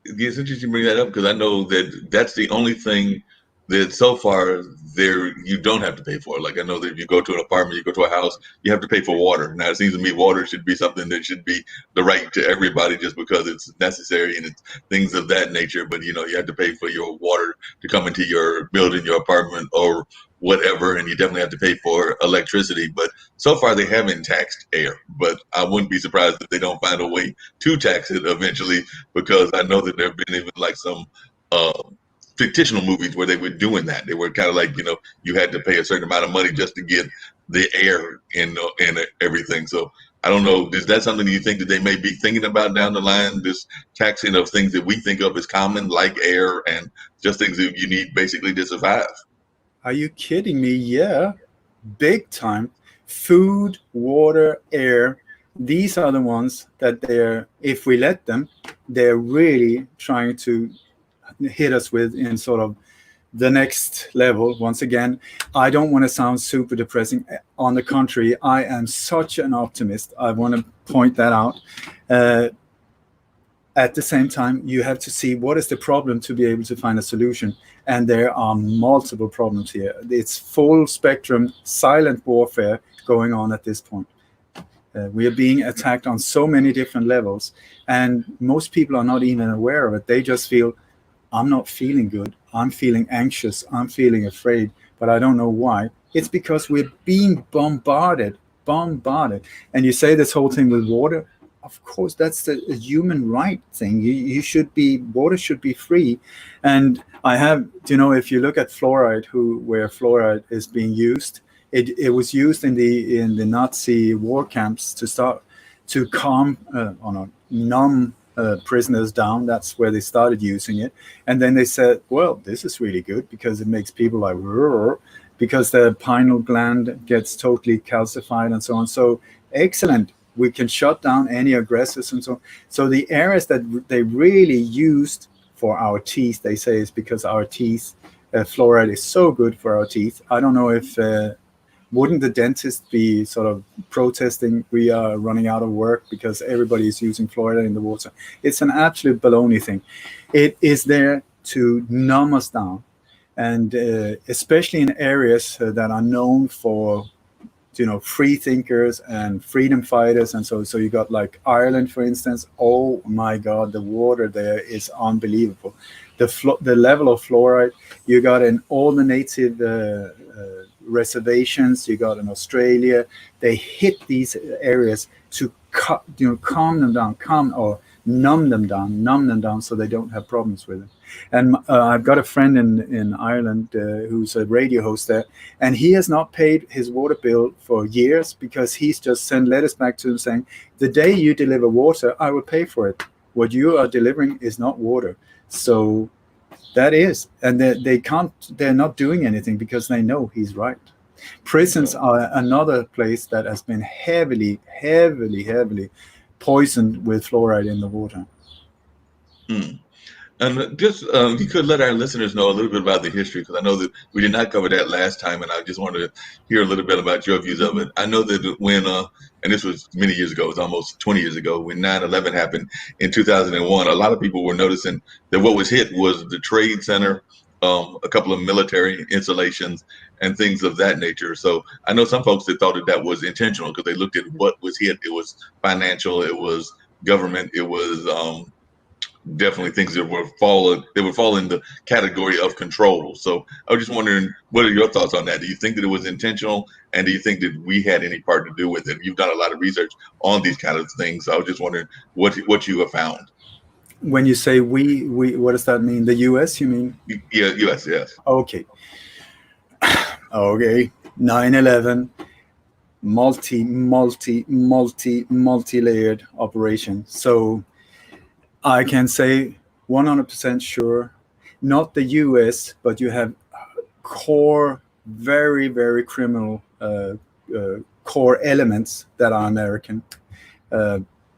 It's interesting you bring that up, because I know that that's the only thing that so far there you don't have to pay for. Like, I know that if you go to an apartment, you go to a house, you have to pay for water. Now, it seems to me water should be something that should be the right to everybody, just because it's necessary and it's things of that nature. But, you have to pay for your water to come into your building, your apartment, or whatever, and you definitely have to pay for electricity. But so far they haven't taxed air, but I wouldn't be surprised if they don't find a way to tax it eventually, because I know that there have been even like some fictional movies where they were doing that. They were kind of like, you had to pay a certain amount of money just to get the air and everything. So I don't know, is that something you think that they may be thinking about down the line, this taxing of things that we think of as common, like air and just things that you need basically to survive? Are you kidding me? Yeah, big time. Food, water, air. These are the ones that if we let them, they're really trying to hit us with in sort of the next level. Once again, I don't want to sound super depressing. On the contrary, I am such an optimist. I want to point that out. At the same time, you have to see what is the problem to be able to find a solution. And there are multiple problems here. It's full spectrum, silent warfare going on at this point. We are being attacked on so many different levels, and most people are not even aware of it. They just feel, I'm not feeling good. I'm feeling anxious. I'm feeling afraid, but I don't know why. It's because we're being bombarded. And you say this whole thing with water. Of course, that's the human right thing. Water should be free. And I have, if you look at fluoride, where fluoride is being used, it was used in the Nazi war camps to numb prisoners down. That's where they started using it. And then they said, well, this is really good because it makes people like, because the pineal gland gets totally calcified and so on. So excellent. we can shut down any aggressors and so on. So the areas that they really used for our teeth, they say, is because our teeth, fluoride is so good for our teeth. I don't know if wouldn't the dentist be sort of protesting we are running out of work because everybody is using fluoride in the water? It's an absolute baloney thing. It is there to numb us down, and especially in areas that are known for, free thinkers and freedom fighters, and so you got like Ireland, for instance. Oh my God, the water there is unbelievable. The level of fluoride you got in all the native reservations you got in Australia, they hit these areas to calm them down, or numb them down, so they don't have problems with it. And I've got a friend in Ireland who's a radio host there, and he has not paid his water bill for years because he's just sent letters back to him saying, the day you deliver water, I will pay for it. What you are delivering is not water. So that is, and they're not doing anything because they know he's right. Prisons are another place that has been heavily poisoned with fluoride in the water. And just you could let our listeners know a little bit about the history, because I know that we did not cover that last time, and I just wanted to hear a little bit about your views of it. I know that when, and this was many years ago, it was almost 20 years ago, when 9/11 happened in 2001, a lot of people were noticing that what was hit was the Trade Center, a couple of military installations, and things of that nature. So I know some folks that thought that was intentional because they looked at what was hit. It was financial, it was government, it was definitely things that would fall in the category of control. So I was just wondering, what are your thoughts on that? Do you think that it was intentional, and do you think that we had any part to do with it? You've done a lot of research on these kind of things, so I was just wondering what you have found. When you say we, what does that mean? The US, you mean? Yeah, US, yes. Okay. 9/11, multi-layered operation. So I can say 100% sure, not the US, but you have core, very, very criminal core elements that are American.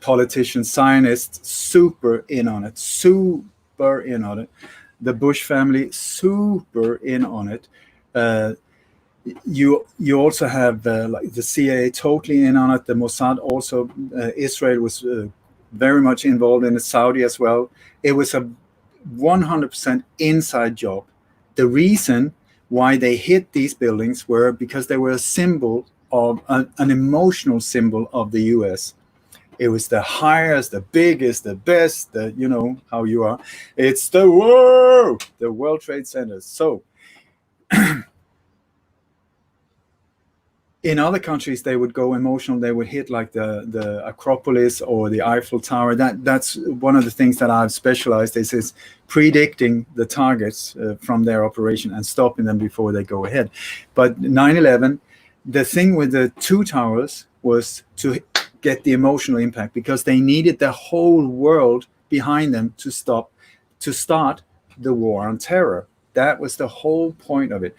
Politicians, Zionists, super in on it. The Bush family, super in on it. You also have like the CIA totally in on it. The Mossad also. Israel was very much involved in it. Saudi as well. It was a 100% inside job. The reason why they hit these buildings were because they were a symbol of an emotional symbol of the US. It was the highest, the biggest, the best, you know how you are. It's the World Trade Center. So in other countries, they would go emotional. They would hit like the Acropolis or the Eiffel Tower. That's one of the things that I've specialized is predicting the targets from their operation and stopping them before they go ahead. But 9/11, the thing with the two towers was to get the emotional impact, because they needed the whole world behind them to start the war on terror. That was the whole point of it.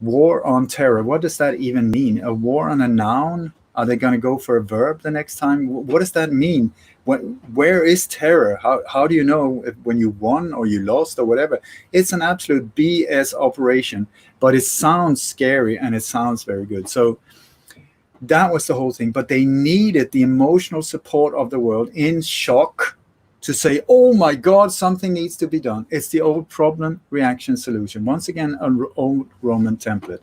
War on terror. What does that even mean? A war on a noun? Are they going to go for a verb the next time? What does that mean? Where is terror? How do you know when you won or you lost or whatever? It's an absolute BS operation, but it sounds scary and it sounds very good. So that was the whole thing. But they needed the emotional support of the world in shock to say, oh my God, something needs to be done. It's the old problem, reaction, solution. Once again, an old Roman template.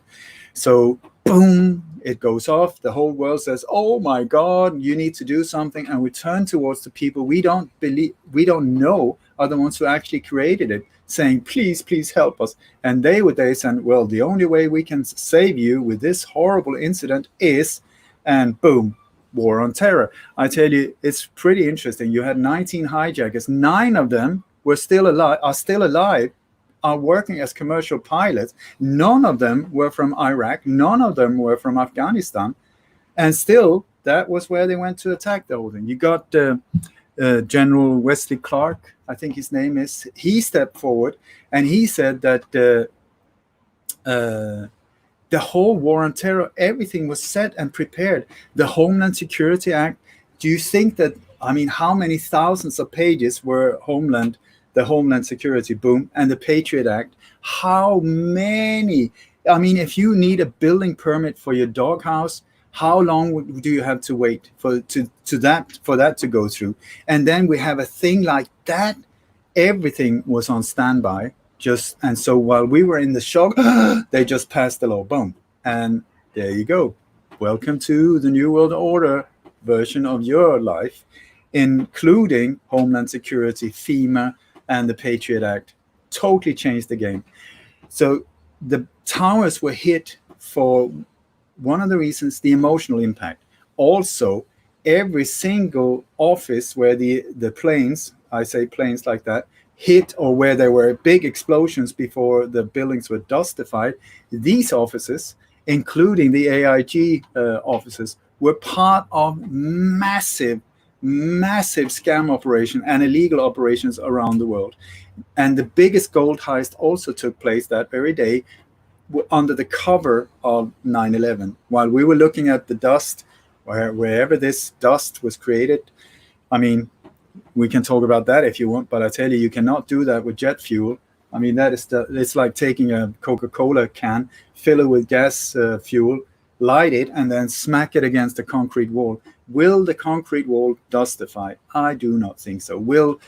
So boom, it goes off. The whole world says, oh my God, you need to do something. And we turn towards the people we don't know are the ones who actually created it, saying, please help us. And they say, well, the only way we can save you with this horrible incident is, and boom, war on terror. I tell you, it's pretty interesting. You had 19 hijackers. 9 of them are still alive, are working as commercial pilots. None of them were from Iraq. None of them were from Afghanistan. And still, that was where they went to attack the whole thing. You got General Wesley Clark, I think his name is. He stepped forward and he said that the whole war on terror, everything was set and prepared. The Homeland Security Act, do you think that, I mean, how many thousands of pages were the Homeland Security boom and the Patriot Act? How many? I mean, if you need a building permit for your doghouse, how long do you have to wait for that to go through? And then we have a thing like that. Everything was on standby. And so while we were in the shock, they just passed the law. Boom. And there you go. Welcome to the New World Order version of your life, including Homeland Security, FEMA, and the Patriot Act. Totally changed the game. So the towers were hit for one of the reasons, the emotional impact. Also, every single office where the planes, I say planes like that, hit, or where there were big explosions before the buildings were dustified, these offices, including the AIG offices, were part of massive scam operation and illegal operations around the world. And the biggest gold heist also took place that very day under the cover of 9/11. While we were looking at the dust, wherever this dust was created, I mean, we can talk about that if you want, but I tell you, you cannot do that with jet fuel. I mean, it's like taking a Coca-Cola can, fill it with gas fuel, light it, and then smack it against a concrete wall. Will the concrete wall dustify? I do not think so. Will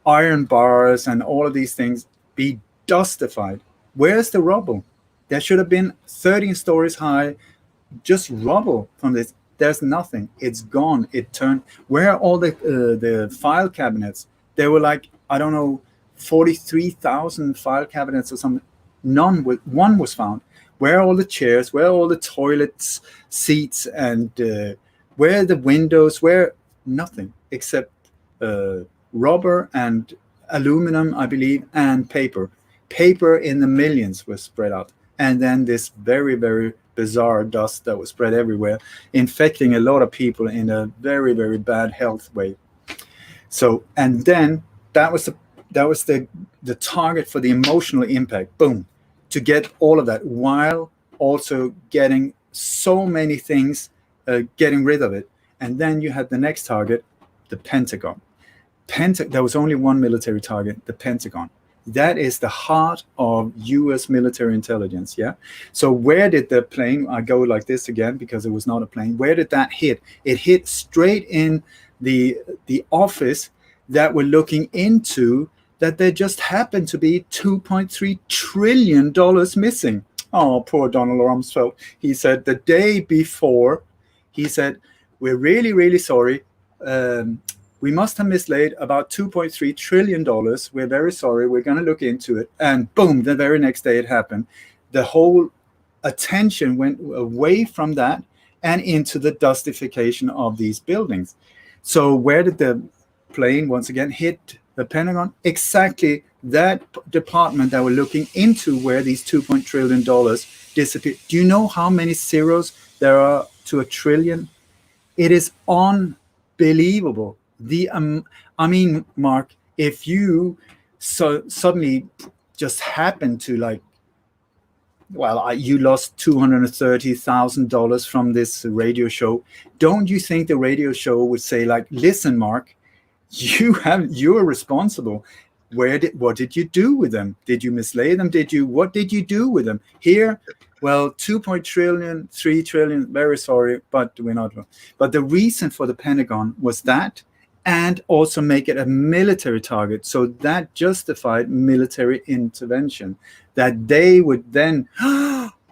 iron bars and all of these things be dustified? Where's the rubble? There should have been 13 stories high, just rubble from this. There's nothing. It's gone. It turned. Where are all the file cabinets? There were like, I don't know, 43,000 file cabinets or something. One was found. Where are all the chairs? Where are all the toilets, seats, and where are the windows? Where? Nothing except rubber and aluminum, I believe, and paper. Paper in the millions was spread out. And then this very, very bizarre dust that was spread everywhere, infecting a lot of people in a very, very bad health way. So, and then that was the target for the emotional impact. Boom, to get all of that while also getting so many things, getting rid of it. And then you had the next target, the Pentagon. There was only one military target, the Pentagon. That is the heart of U.S. military intelligence, yeah? So where did the plane, I go like this again because it was not a plane, where did that hit? It hit straight in the office that we're looking into, that there just happened to be $2.3 trillion missing. Oh, poor Donald Rumsfeld. He said the day before, he said, we're really, really sorry. We must have mislaid about $2.3 trillion. We're very sorry. We're going to look into it. And boom, the very next day it happened. The whole attention went away from that and into the dustification of these buildings. So where did the plane once again hit the Pentagon? Exactly that department that we're looking into where these $2.3 trillion disappeared. Do you know how many zeros there are to a trillion? It is unbelievable. I mean, Mark, if you suddenly just happen to you lost $230,000 from this radio show, don't you think the radio show would say like, listen, Mark, you're responsible. What did you do with them? Did you mislay them? What did you do with them? Here, well, 2.3 trillion, 3 trillion, very sorry, but we're not. But the reason for the Pentagon was that, and also make it a military target. So that justified military intervention, that they would then,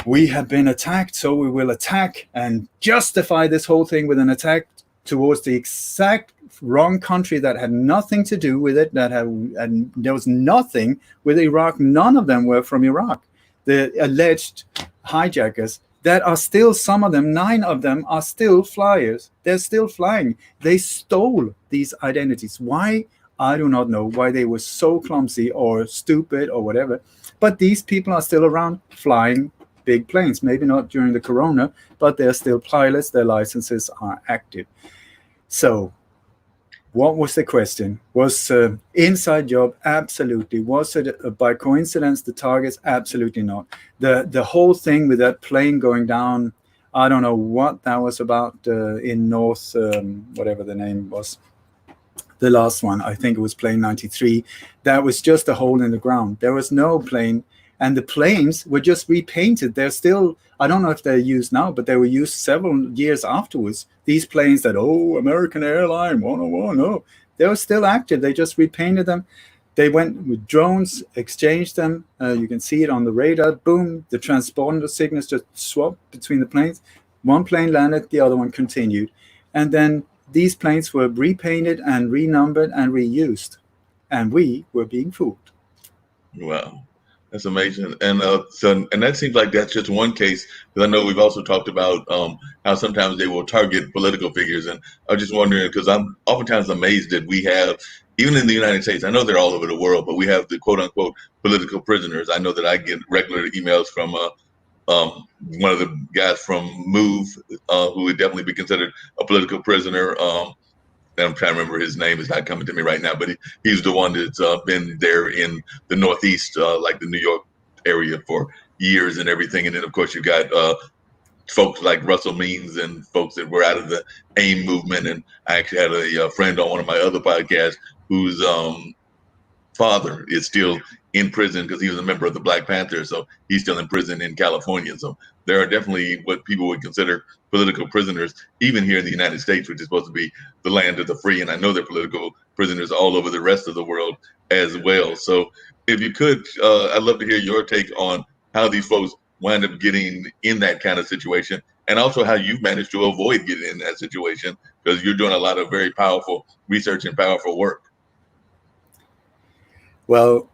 we have been attacked, so we will attack, and justify this whole thing with an attack towards the exact wrong country that had nothing to do with it, and there was nothing with Iraq. None of them were from Iraq. The alleged hijackers that are still, some of them, 9 of them are still flyers. They're still flying. They stole these identities. Why? I do not know why they were so clumsy or stupid or whatever. But these people are still around flying big planes. Maybe not during the corona, but they're still pilots. Their licenses are active. So what was the question? Was inside job? Absolutely. Was it by coincidence the targets? Absolutely not. The whole thing with that plane going down I don't know what that was about in North, whatever the name was. The last one, I think it was plane 93. That was just a hole in the ground. There was no plane, and the planes were just repainted. They're still, I don't know if they're used now, but they were used several years afterwards. These planes that, oh, American Airline 101, no, they were still active. They just repainted them. They went with drones, exchanged them. You can see it on the radar. Boom, the transponder signals just swapped between the planes. One plane landed, the other one continued. And then these planes were repainted and renumbered and reused. And we were being fooled. Wow. That's amazing. And and that seems like that's just one case, because I know we've also talked about how sometimes they will target political figures. And I was just wondering, because I'm oftentimes amazed that we have, even in the United States, I know they're all over the world, but we have the quote unquote political prisoners. I know that I get regular emails from one of the guys from Move, who would definitely be considered a political prisoner. I'm trying to remember his name. It's not coming to me right now, but he's the one that's been there in the Northeast, like the New York area for years and everything. And then, of course, you got folks like Russell Means and folks that were out of the AIM movement. And I actually had a friend on one of my other podcasts whose father is still in prison because he was a member of the Black Panthers. So he's still in prison in California. So there are definitely what people would consider political prisoners, even here in the United States, which is supposed to be the land of the free. And I know there are political prisoners all over the rest of the world as well. So if you could, I'd love to hear your take on how these folks wind up getting in that kind of situation, and also how you've managed to avoid getting in that situation, because you're doing a lot of very powerful research and powerful work. Well,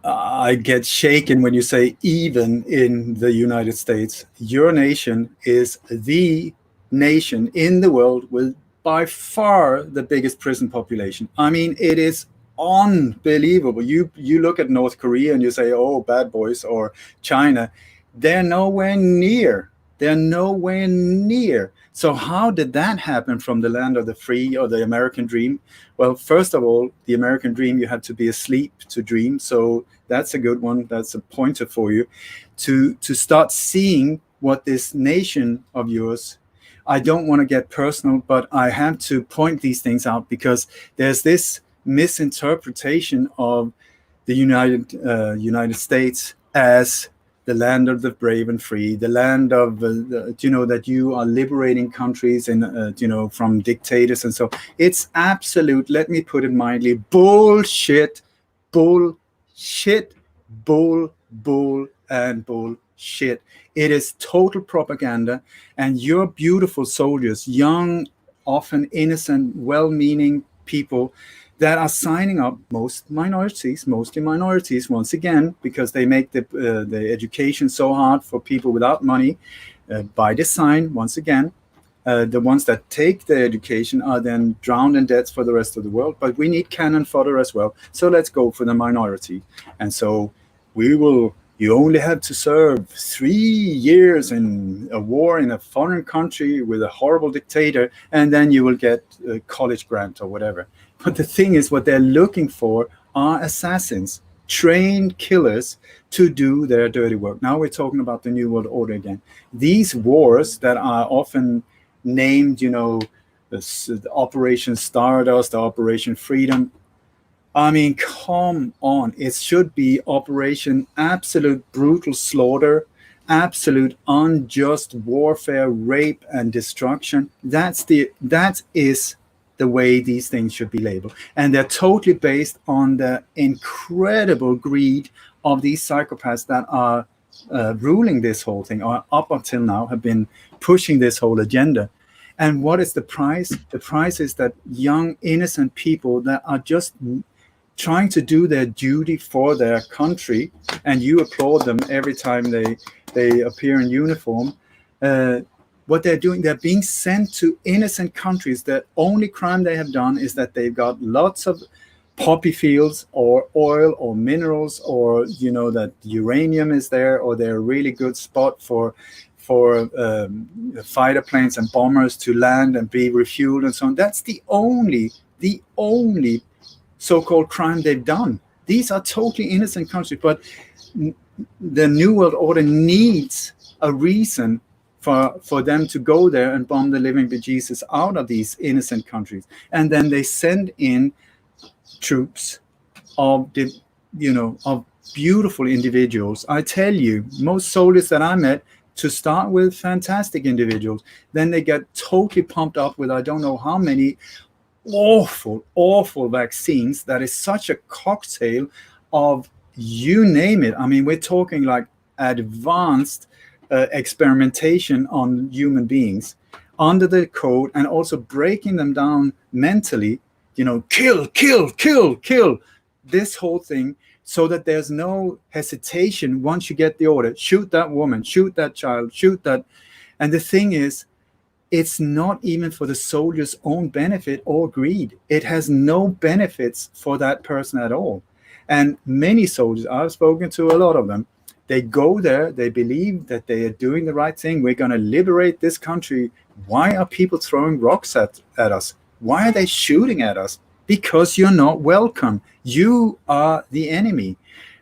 I get shaken when you say even in the United States. Your nation is the nation in the world with by far the biggest prison population. I mean, it is unbelievable. You look at North Korea and you say, oh, bad boys, or China. They're nowhere near. They're nowhere near. So how did that happen from the land of the free, or the American dream? Well, first of all, the American dream, you had to be asleep to dream. So that's a good one. That's a pointer for you to start seeing what this nation of yours. I don't want to get personal, but I have to point these things out because there's this misinterpretation of the United States as the land of the brave and free, the land of, that you are liberating countries and, from dictators and so. It's absolute, let me put it mildly, bullshit, bullshit, bull, and bullshit. It is total propaganda. And your beautiful soldiers, young, often innocent, well-meaning people that are signing up, mostly minorities, once again, because they make the education so hard for people without money, by design, once again. The ones that take the education are then drowned in debts for the rest of the world. But we need cannon fodder as well. So let's go for the minority. And so you only have to serve 3 years in a war in a foreign country with a horrible dictator, and then you will get a college grant or whatever. But the thing is, what they're looking for are assassins, trained killers to do their dirty work. Now we're talking about the New World Order again. These wars that are often named, the Operation Stardust, Operation Freedom. I mean, come on. It should be Operation Absolute Brutal Slaughter, absolute unjust warfare, rape, and destruction. That is the way these things should be labeled. And they're totally based on the incredible greed of these psychopaths that are ruling this whole thing, or up until now have been pushing this whole agenda. And what is the price? The price is that young, innocent people that are just trying to do their duty for their country, and you applaud them every time they appear in uniform. What they're doing, they're being sent to innocent countries. The only crime they have done is that they've got lots of poppy fields or oil or minerals, or that uranium is there, or they're a really good spot for fighter planes and bombers to land and be refueled and so on. That's the only so-called crime they've done. These are totally innocent countries, but the New World Order needs a reason for them to go there and bomb the living bejesus out of these innocent countries. And then they send in troops of of beautiful individuals. I tell you, most soldiers that I met, to start with, fantastic individuals. Then they get totally pumped up with I don't know how many awful vaccines. That is such a cocktail of you name it. I mean, we're talking like advanced experimentation on human beings under the code, and also breaking them down mentally, kill this whole thing, so that there's no hesitation once you get the order. Shoot that woman, shoot that child, shoot that. And the thing is, it's not even for the soldier's own benefit or greed. It has no benefits for that person at all. And many soldiers, I've spoken to a lot of them, they go there, they believe that they are doing the right thing. We're going to liberate this country. Why are people throwing rocks at us? Why are they shooting at us? Because you're not welcome. You are the enemy.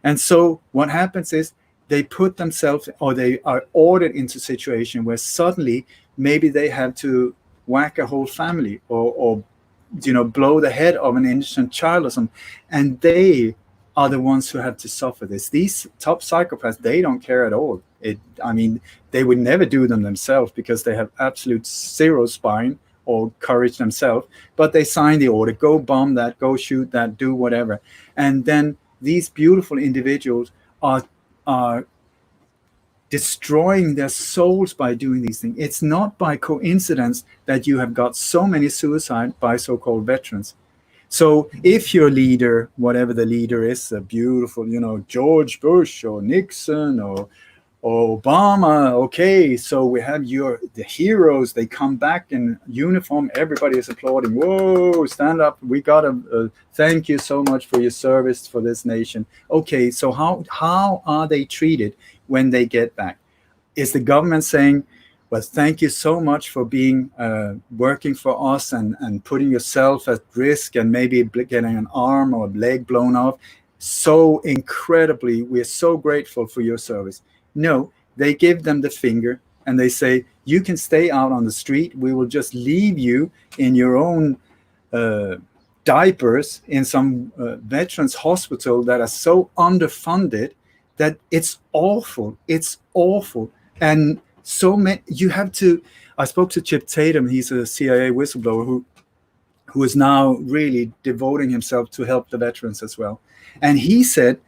And so what happens is they put themselves, or they are ordered into a situation where suddenly maybe they have to whack a whole family, or blow the head of an innocent child or something. And they are the ones who have to suffer this. These top psychopaths, they don't care at all. They would never do them themselves because they have absolute zero spine or courage themselves, but they sign the order, go bomb that, go shoot that, do whatever. And then these beautiful individuals are destroying their souls by doing these things. It's not by coincidence that you have got so many suicides by so-called veterans. So if your leader, whatever the leader is, a beautiful, George Bush or Nixon or Obama, okay, so we have the heroes, they come back in uniform, everybody is applauding, whoa, stand up, we gotta thank you so much for your service for this nation. Okay, so how are they treated when they get back? Is the government saying, well, thank you so much for being working for us and putting yourself at risk and maybe getting an arm or a leg blown off? So incredibly, we're so grateful for your service. No, they give them the finger and they say, you can stay out on the street. We will just leave you in your own diapers in some veterans hospital that are so underfunded that it's awful. It's awful. And so many, I spoke to Chip Tatum. He's a CIA whistleblower who is now really devoting himself to help the veterans as well. And he said,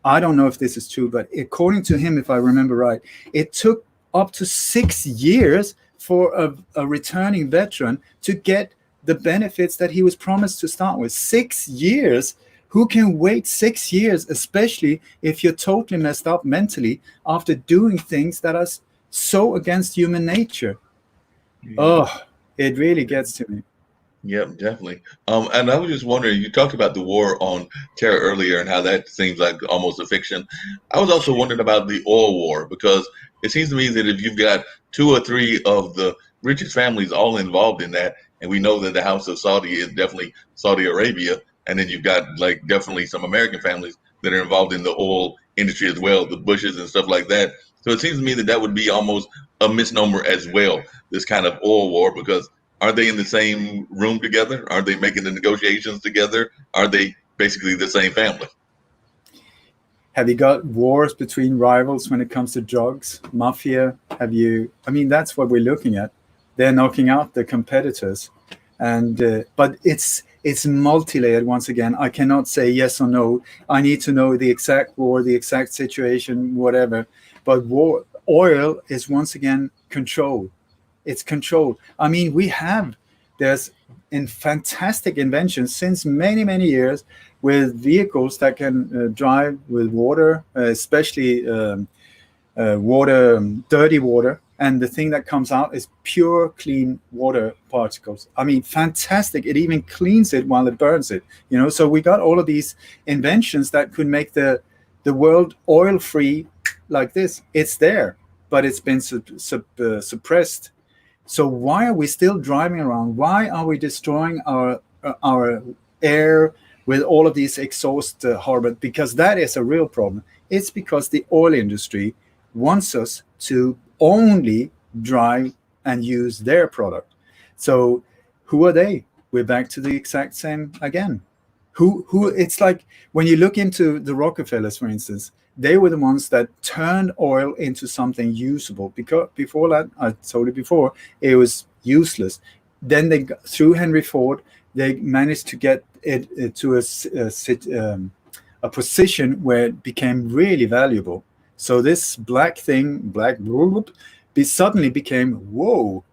I don't know if this is true, but according to him, if I remember right, it took up to 6 years for a returning veteran to get the benefits that he was promised to start with. 6 years. Who can wait 6 years, especially if you're totally messed up mentally after doing things that are so against human nature? Yeah. Oh, it really gets to me. Yep, definitely. And I was just wondering, you talked about the war on terror earlier and how that seems like almost a fiction. I was also wondering about the oil war, because it seems to me that if you've got 2 or 3 of the richest families all involved in that, and we know that the House of Saudi is definitely Saudi Arabia, and then you've got like definitely some American families that are involved in the oil industry as well, the Bushes and stuff like that. So it seems to me that would be almost a misnomer as well, this kind of oil war, because are they in the same room together? Are they making the negotiations together? Are they basically the same family? Have you got wars between rivals when it comes to drugs, mafia? That's what we're looking at. They're knocking out the competitors. But it's multi-layered. Once again, I cannot say yes or no. I need to know the exact war, the exact situation, whatever. But oil is once again control. It's controlled. There's fantastic inventions since many, many years with vehicles that can drive with water, especially dirty water. And the thing that comes out is pure, clean water particles. Fantastic. It even cleans it while it burns it. So we got all of these inventions that could make the world oil-free like this. It's there, but it's been suppressed. So why are we still driving around? Why are we destroying our air with all of these exhaust horrible? Because that is a real problem. It's because the oil industry wants us to only dry and use their product. So who are they? We're back to the exact same again. Who it's like when you look into the Rockefellers, for instance, they were the ones that turned oil into something usable, because before that, I told you before, it was useless. Then they through Henry Ford, they managed to get it to a position where it became really valuable. So this black thing, suddenly became, whoa,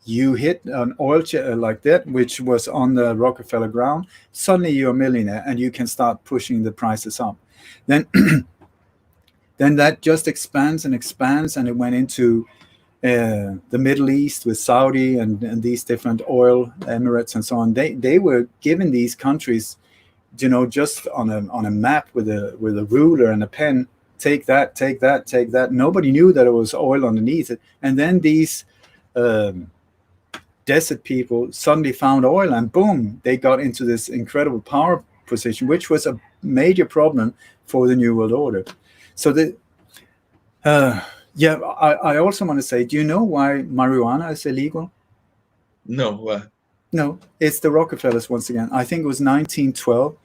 you hit an oil like that, which was on the Rockefeller ground, suddenly you're a millionaire and you can start pushing the prices up. Then then that just expands and expands, and it went into the Middle East with Saudi and these different oil emirates and so on. They were given these countries, just on a map with a ruler and a pen. Take that, take that, take that. Nobody knew that it was oil underneath it. And then these desert people suddenly found oil, and boom, they got into this incredible power position, which was a major problem for the New World Order. So I also want to say, do you know why marijuana is illegal? No, why? No, it's the Rockefellers once again. I think it was 1912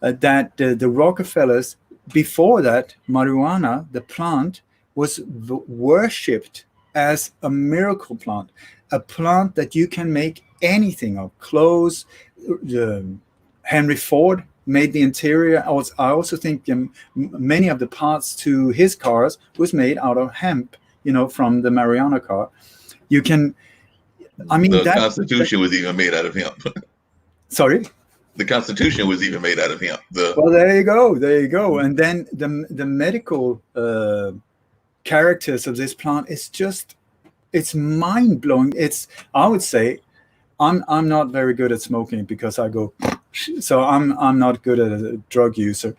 that the Rockefellers, before that, marijuana, the plant, was worshipped as a miracle plant, a plant that you can make anything of, clothes. Henry Ford made the interior. I also think many of the parts to his cars was made out of hemp, from the marijuana car. You can, the Constitution was even made out of hemp. Sorry? The Constitution was even made out of hemp. Well, there you go. And then the medical characters of this plant is just, it's mind-blowing. I would say, I'm not very good at smoking because I go, so I'm not good at a drug user.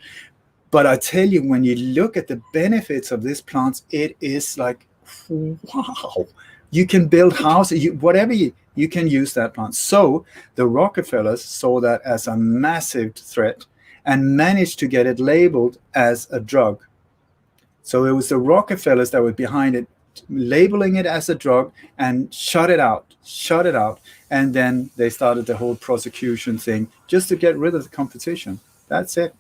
But I tell you, when you look at the benefits of this plant, it is like, wow. You can build houses, whatever you can use that plant. So the Rockefellers saw that as a massive threat and managed to get it labeled as a drug. So it was the Rockefellers that were behind it, labeling it as a drug, and shut it out. And then they started the whole prosecution thing just to get rid of the competition. That's it.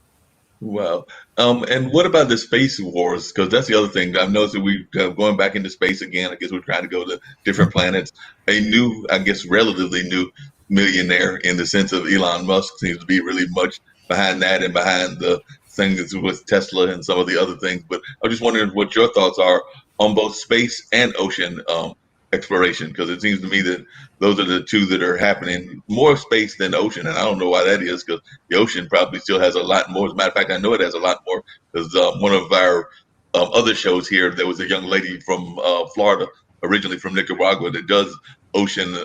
Wow. And what about the space wars? Because that's the other thing. I've noticed that we're going back into space again. I guess we're trying to go to different planets. A new, I guess, relatively new millionaire in the sense of Elon Musk seems to be really much behind that and behind the thing that's with Tesla and some of the other things. But I'm just wondering what your thoughts are on both space and ocean exploration, because it seems to me that those are the two that are happening more space than ocean, and I don't know why that is, because the ocean probably still has a lot more. As a matter of fact, I know it has a lot more, because one of our other shows here, there was a young lady from Florida, originally from Nicaragua, that does ocean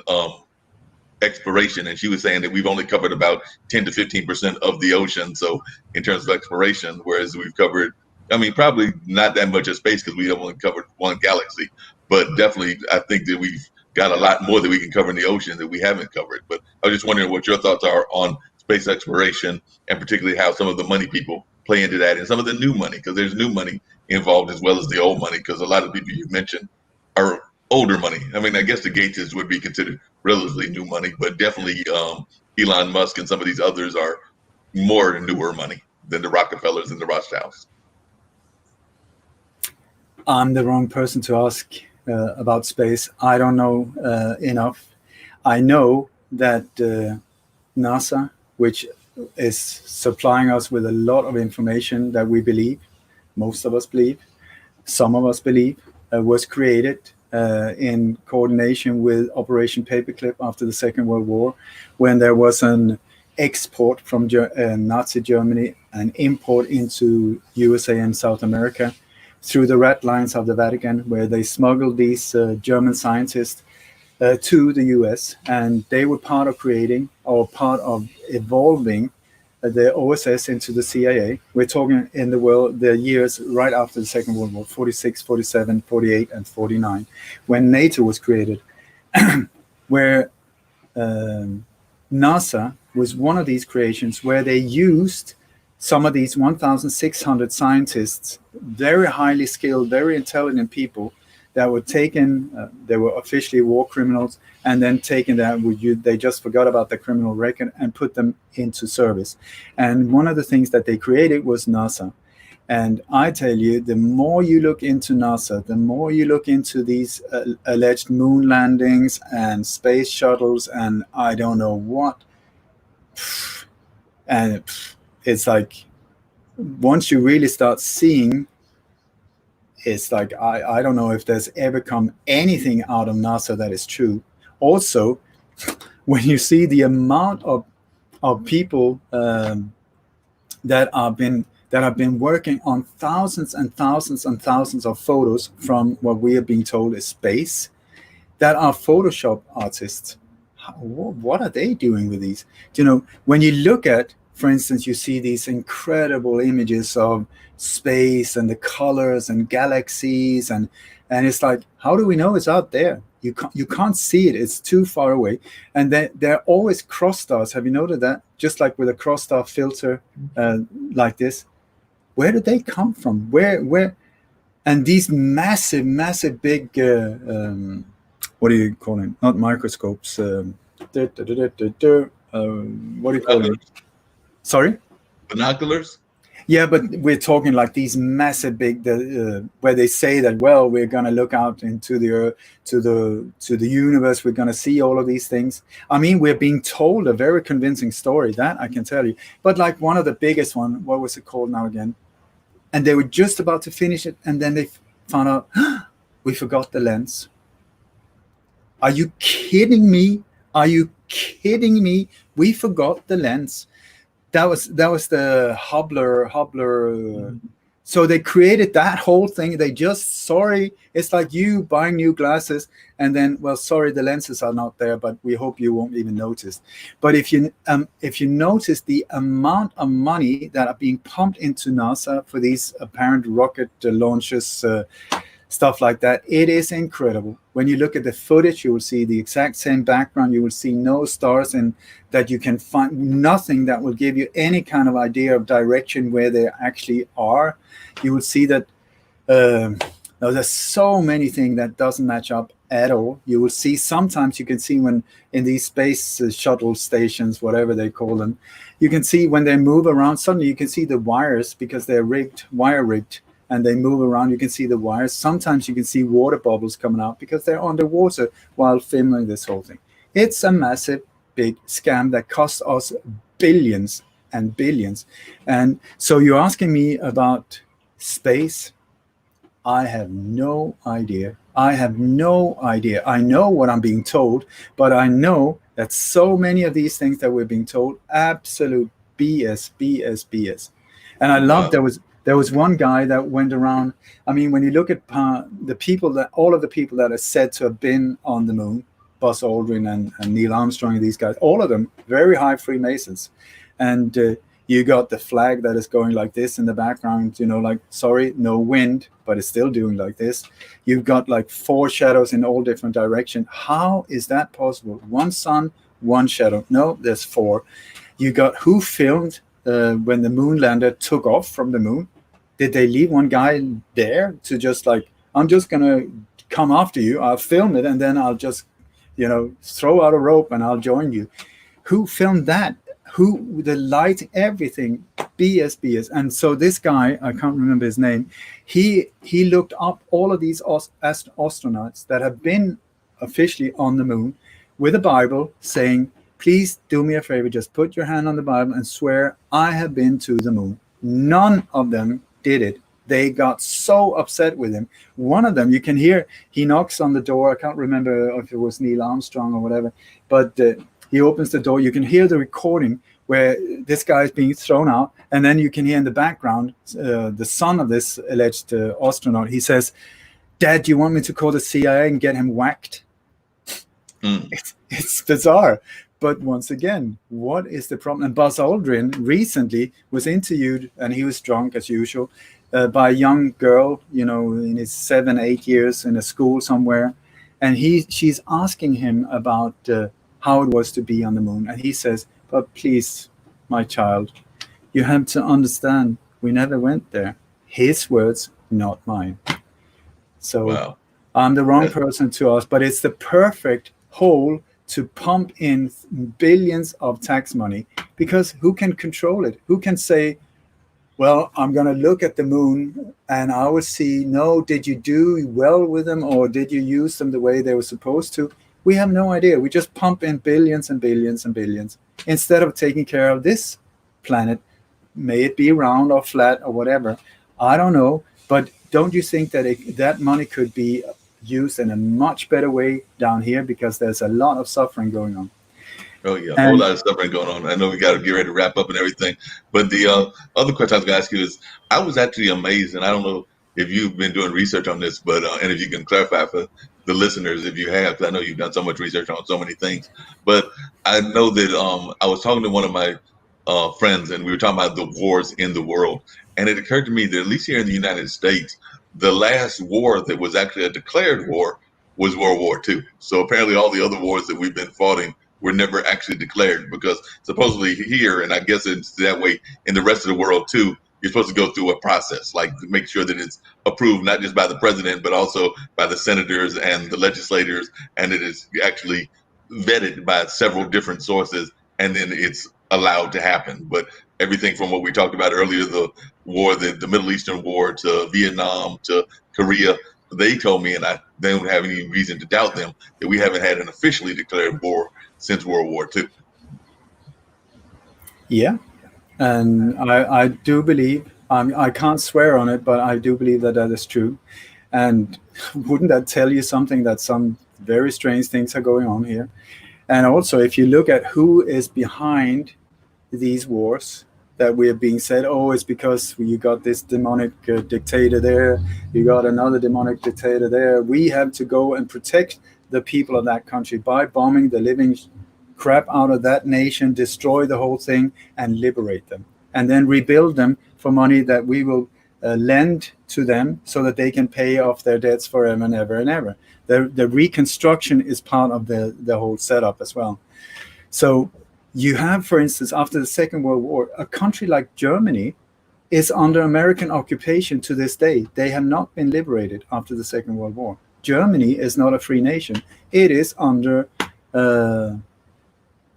exploration, and she was saying that we've only covered about 10 to 15% of the ocean, so in terms of exploration, whereas we've covered, probably not that much of space because we only covered one galaxy, but definitely I think that we've got a lot more that we can cover in the ocean that we haven't covered. But I was just wondering what your thoughts are on space exploration, and particularly how some of the money people play into that, and some of the new money, because there's new money involved as well as the old money, because a lot of the people you've mentioned are older money. I guess the Gateses would be considered relatively new money, but definitely Elon Musk and some of these others are more newer money than the Rockefellers and the Rothschilds. I'm the wrong person to ask about space. I don't know enough. I know that NASA, which is supplying us with a lot of information that we believe, most of us believe, some of us believe, was created in coordination with Operation Paperclip after the Second World War, when there was an export from Nazi Germany, an import into USA and South America, through the red lines of the Vatican, where they smuggled these German scientists to the US, and they were part of creating, or part of evolving, the OSS into the CIA. We're talking in the years right after the Second World War, 46, 47, 48, and 49, when NATO was created, where NASA was one of these creations where they used some of these 1,600 scientists, very highly skilled, very intelligent people, that were taken. They were officially war criminals, and then taken that. They just forgot about the criminal record and put them into service. And one of the things that they created was NASA. And I tell you, the more you look into NASA, the more you look into these alleged moon landings and space shuttles and I don't know what. And it's like, once you really start seeing, it's like, I don't know if there's ever come anything out of NASA that is true. Also, when you see the amount of people that have been working on thousands and thousands and thousands of photos from what we are being told is space, that are Photoshop artists. What are they doing with these? When you look at, for instance, you see these incredible images of space and the colors and galaxies, and it's like, how do we know it's out there? You can't see it. It's too far away. And they're always cross stars. Have you noted that? Just like with a cross star filter like this. Where did they come from? Where? And these massive big, what do you call them? Not microscopes. What do you call them? Sorry? Binoculars? Yeah, but we're talking like these massive big, where they say that, well, we're going to look out into the to the universe. We're going to see all of these things. I mean, we're being told a very convincing story, that I can tell you. But like one of the biggest one, what was it called now again? And they were just about to finish it, and then they found out, we forgot the lens. Are you kidding me? Are you kidding me? We forgot the lens. That was the Hubble. So they created that whole thing. They just, sorry, it's like you buying new glasses and then, well, sorry, the lenses are not there, but we hope you won't even notice. But if you notice the amount of money that are being pumped into NASA for these apparent rocket launches, stuff like that, it is incredible. When you look at the footage, you will see the exact same background. You will see no stars, and that you can find nothing that will give you any kind of idea of direction where they actually are. You will see that there's so many things that doesn't match up at all. You will see, sometimes you can see when in these space shuttle stations, whatever they call them, you can see when they move around, suddenly you can see the wires because they're wire rigged. And they move around, you can see the wires. Sometimes you can see water bubbles coming out because they're underwater while filming this whole thing. It's a massive, big scam that costs us billions and billions. And so you're asking me about space. I have no idea. I know what I'm being told, but I know that so many of these things that we're being told, absolute BS. And I love there was one guy that went around. I mean, when you look at all of the people that are said to have been on the moon, Buzz Aldrin and Neil Armstrong and these guys, all of them very high Freemasons. And you got the flag that is going like this in the background, like, sorry, no wind, but it's still doing like this. You've got like 4 shadows in all different directions. How is that possible? 1 sun, 1 shadow. No, there's 4. You got who filmed when the moon lander took off from the moon? Did they leave one guy there to just like, I'm just going to come after you, I'll film it, and then I'll just, throw out a rope and I'll join you? Who filmed that? Who, the light, everything, BS. And so this guy, I can't remember his name, he looked up all of these astronauts that have been officially on the moon with a Bible saying, please do me a favor, just put your hand on the Bible and swear I have been to the moon. None of them did it. They got so upset with him. One of them, you can hear, he knocks on the door. I can't remember if it was Neil Armstrong or whatever, but he opens the door. You can hear the recording where this guy is being thrown out. And then you can hear in the background, the son of this alleged astronaut, he says, Dad, do you want me to call the CIA and get him whacked? It's bizarre. But once again, what is the problem? And Buzz Aldrin recently was interviewed, and he was drunk as usual, by a young girl, in his 7-8 years in a school somewhere. And she's asking him about how it was to be on the moon. And he says, but please, my child, you have to understand, we never went there. His words, not mine. So wow. I'm the wrong Yeah. person to ask, but it's the perfect hole to pump in billions of tax money, because who can control it? Who can say, well, I'm going to look at the moon and I will see, no, did you do well with them, or did you use them the way they were supposed to? We have no idea. We just pump in billions and billions and billions instead of taking care of this planet, may it be round or flat or whatever. I don't know. But don't you think that that money could be used in a much better way down here, because there's a lot of suffering going on? Oh yeah, a whole And lot of stuff ain't going on. I know we got to get ready to wrap up and everything, but the other question I was going to ask you is, I was actually amazed, and I don't know if you've been doing research on this, but and if you can clarify for the listeners if you have, because I know you've done so much research on so many things. But I know that I was talking to one of my friends, and we were talking about the wars in the world, and it occurred to me that at least here in the United States, the last war that was actually a declared war was World War II. So apparently, all the other wars that we've been fighting were never actually declared, because supposedly here, and I guess it's that way in the rest of the world too, you're supposed to go through a process, like to make sure that it's approved not just by the president, but also by the senators and the legislators, and it is actually vetted by several different sources, and then it's allowed to happen. But everything from what we talked about earlier, the war, the Middle Eastern war, to Vietnam, to Korea, they told me, and I don't have any reason to doubt them, that we haven't had an officially declared war since World War II. yeah, and I do believe, I can't swear on it, but I do believe that that is true. And wouldn't that tell you something, that some very strange things are going on here? And also, if you look at who is behind these wars that we are being said, oh, it's because you got this demonic dictator there, you got another demonic dictator there. We have to go and protect the people of that country by bombing the living crap out of that nation, destroy the whole thing, and liberate them, and then rebuild them for money that we will lend to them so that they can pay off their debts forever and ever and ever. The reconstruction is part of the whole setup as well. So you have, for instance, after the Second World War, a country like Germany is under American occupation to this day. They have not been liberated after the Second World War. Germany is not a free nation. It is under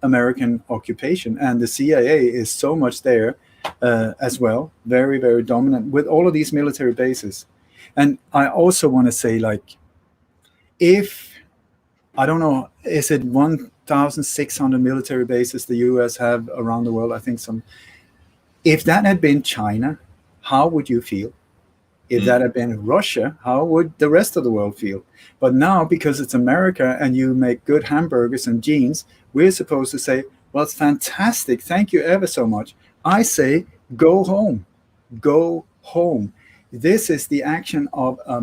American occupation, and the CIA is so much there as well, very, very dominant with all of these military bases. And I also want to say, like, if, I don't know, is it 1,600 military bases the US have around the world? I think some. If that had been China, how would you feel? If that had been Russia, how would the rest of the world feel? But now, because it's America and you make good hamburgers and jeans, we're supposed to say, well, it's fantastic. Thank you ever so much. I say, go home. Go home. This is the action of a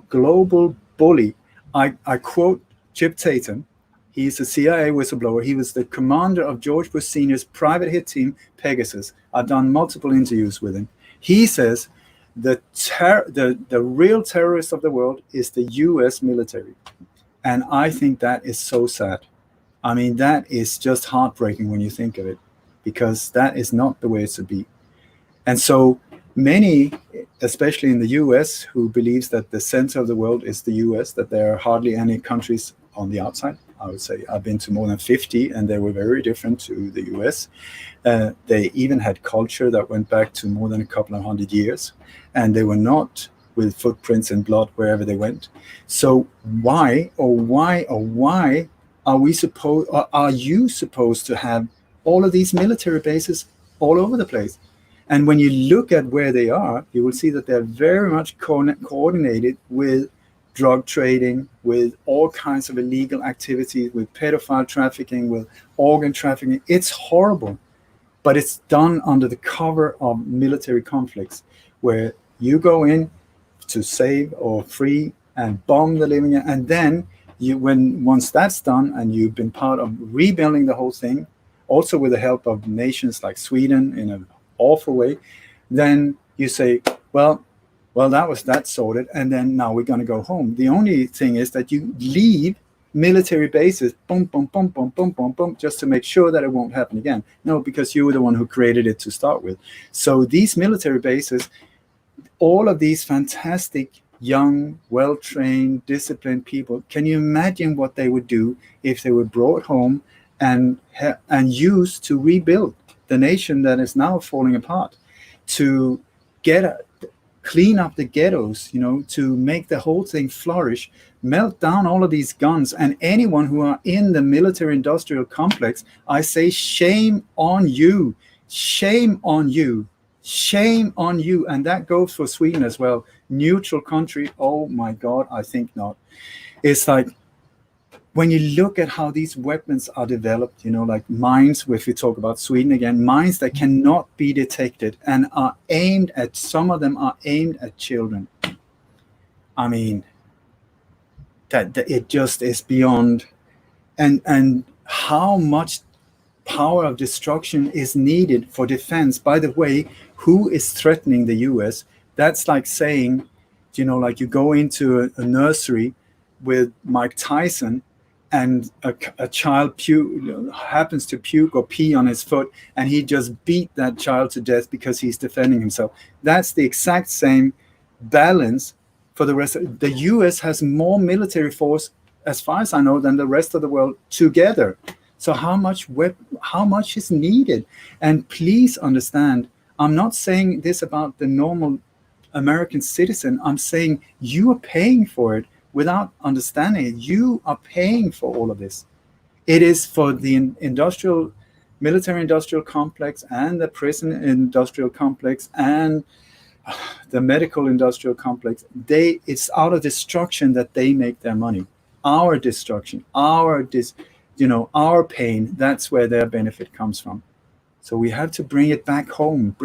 global bully. I quote Chip Tatum. He's a CIA whistleblower. He was the commander of George Bush Sr.'s private hit team, Pegasus. I've done multiple interviews with him. He says, the real terrorist of the world is the US military. And I think that is so sad. I mean, that is just heartbreaking when you think of it, because that is not the way it should be. And so many, especially in the US, who believes that the center of the world is the US, that there are hardly any countries on the outside. I would say I've been to more than 50, and they were very different to the US. They even had culture that went back to more than a couple of hundred years, and they were not with footprints in blood wherever they went. So why are you supposed to have all of these military bases all over the place? And when you look at where they are, you will see that they're very much coordinated with drug trading, with all kinds of illegal activities, with pedophile trafficking, with organ trafficking. It's horrible, but it's done under the cover of military conflicts, where you go in to save or free and bomb the living, and then once that's done and you've been part of rebuilding the whole thing, also with the help of nations like Sweden in an awful way, then you say, well, that's sorted, and then now we're going to go home. The only thing is that you leave military bases, boom, boom, boom, boom, boom, boom, boom, just to make sure that it won't happen again. No, because you were the one who created it to start with. So these military bases, all of these fantastic young, well-trained, disciplined people. Can you imagine what they would do if they were brought home and used to rebuild the nation that is now falling apart, to clean up the ghettos, to make the whole thing flourish, melt down all of these guns, and anyone who are in the military-industrial complex, I say shame on you, shame on you, shame on you. And that goes for Sweden as well. Neutral country, oh my God, I think not. It's like, when you look at how these weapons are developed, like mines, if we talk about Sweden again, mines that cannot be detected and are aimed at, some of them are aimed at children. I mean, that it just is beyond. And how much power of destruction is needed for defense. By the way, who is threatening the US? That's like saying, like you go into a nursery with Mike Tyson, and a child happens to puke or pee on his foot, and he just beat that child to death because he's defending himself. That's the exact same balance for the rest. The US has more military force, as far as I know, than the rest of the world together. So how much is needed? And please understand, I'm not saying this about the normal American citizen. I'm saying you are paying for it. Without understanding it, you are paying for all of this. It is for the military-industrial complex and the prison-industrial complex and the medical-industrial complex. It's out of destruction that they make their money. Our destruction, our pain, that's where their benefit comes from. So we have to bring it back home,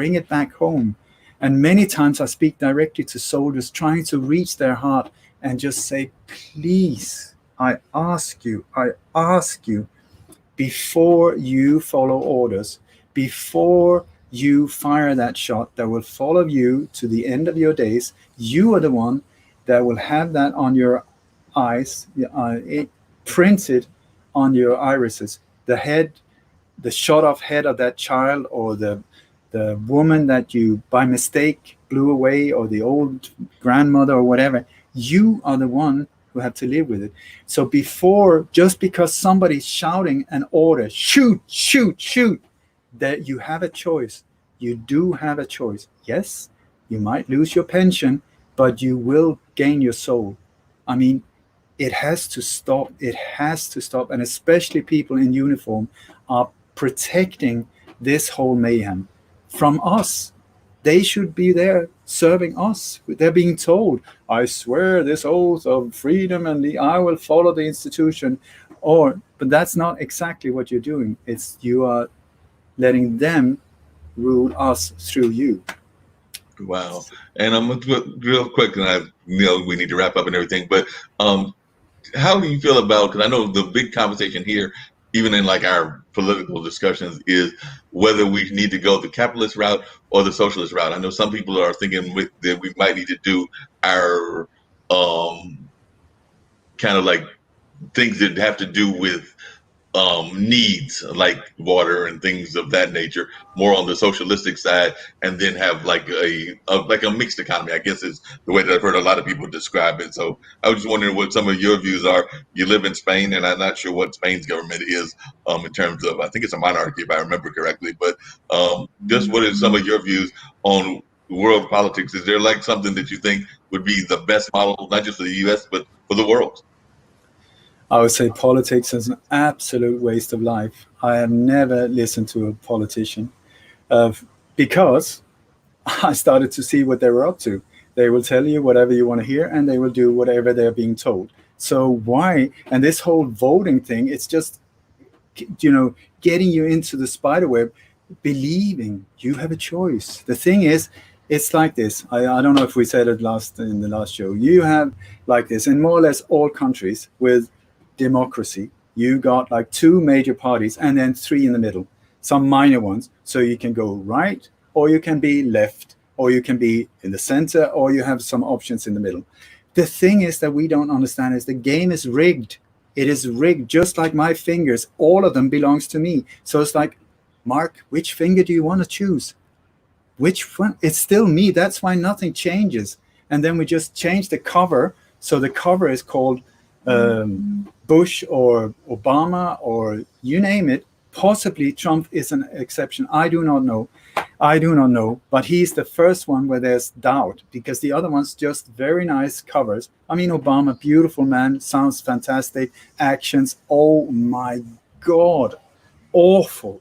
And many times I speak directly to soldiers trying to reach their heart and just say, please, I ask you, before you follow orders, before you fire that shot that will follow you to the end of your days, you are the one that will have that on your eyes, printed on your irises, the shot off head of that child, or the woman that you by mistake blew away, or the old grandmother or whatever. You are the one who have to live with it. So just because somebody's shouting an order, shoot, that you have a choice. You do have a choice. Yes, you might lose your pension, but you will gain your soul. I mean, it has to stop. It has to stop. And especially people in uniform are protecting this whole mayhem from us. They should be there serving us. They're being told, I swear this oath of freedom and I will follow the institution. But that's not exactly what you're doing. You are letting them rule us through you. Wow. And I'm real quick, and I know we need to wrap up and everything, but how do you feel about, because I know the big conversation here, even in like our political discussions, is whether we need to go the capitalist route or the socialist route. I know some people are thinking that we might need to do our kind of like things that have to do with needs, like water and things of that nature, more on the socialistic side, and then have like a mixed economy, I guess is the way that I've heard a lot of people describe it. So I was just wondering what some of your views are. You live in Spain, and I'm not sure what Spain's government is in terms of, I think it's a monarchy if I remember correctly, but just what are some of your views on world politics? Is there like something that you think would be the best model, not just for the US, but for the world? I would say politics is an absolute waste of life. I have never listened to a politician because I started to see what they were up to. They will tell you whatever you want to hear, and they will do whatever they're being told. So why? And this whole voting thing, it's just, getting you into the spider web, believing you have a choice. The thing is, it's like this. I don't know if we said it in the last show. You have like this in more or less all countries with democracy. You got like 2 major parties and then 3 in the middle, some minor ones. So you can go right, or you can be left, or you can be in the center, or you have some options in the middle. The thing is that we don't understand is the game is rigged. It is rigged, just like my fingers. All of them belongs to me. So it's like, Mark, which finger do you want to choose? Which one? It's still me. That's why nothing changes. and then we just change the cover. So the cover is called Bush or Obama or you name it. Possibly Trump is an exception. I do not know. But he's the first one where there's doubt, because the other ones just very nice covers. I mean, Obama, beautiful man, sounds fantastic. Actions, oh my God, awful.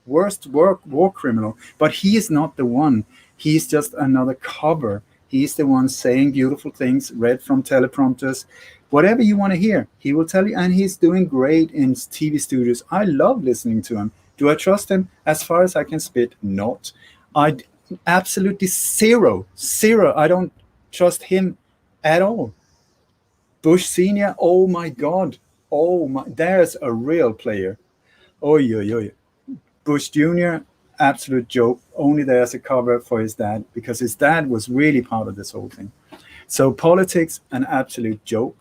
Worst war criminal. But he is not the one. He's just another cover. He's the one saying beautiful things, read from teleprompters. Whatever you want to hear, he will tell you. And he's doing great in TV studios. I love listening to him. Do I trust him? As far as I can spit, not. I absolutely zero. I don't trust him at all. Bush Senior, oh my God. Oh my, there's a real player. Oh, yo. Bush Jr., absolute joke. Only there as a cover for his dad, because his dad was really part of this whole thing. So politics, an absolute joke.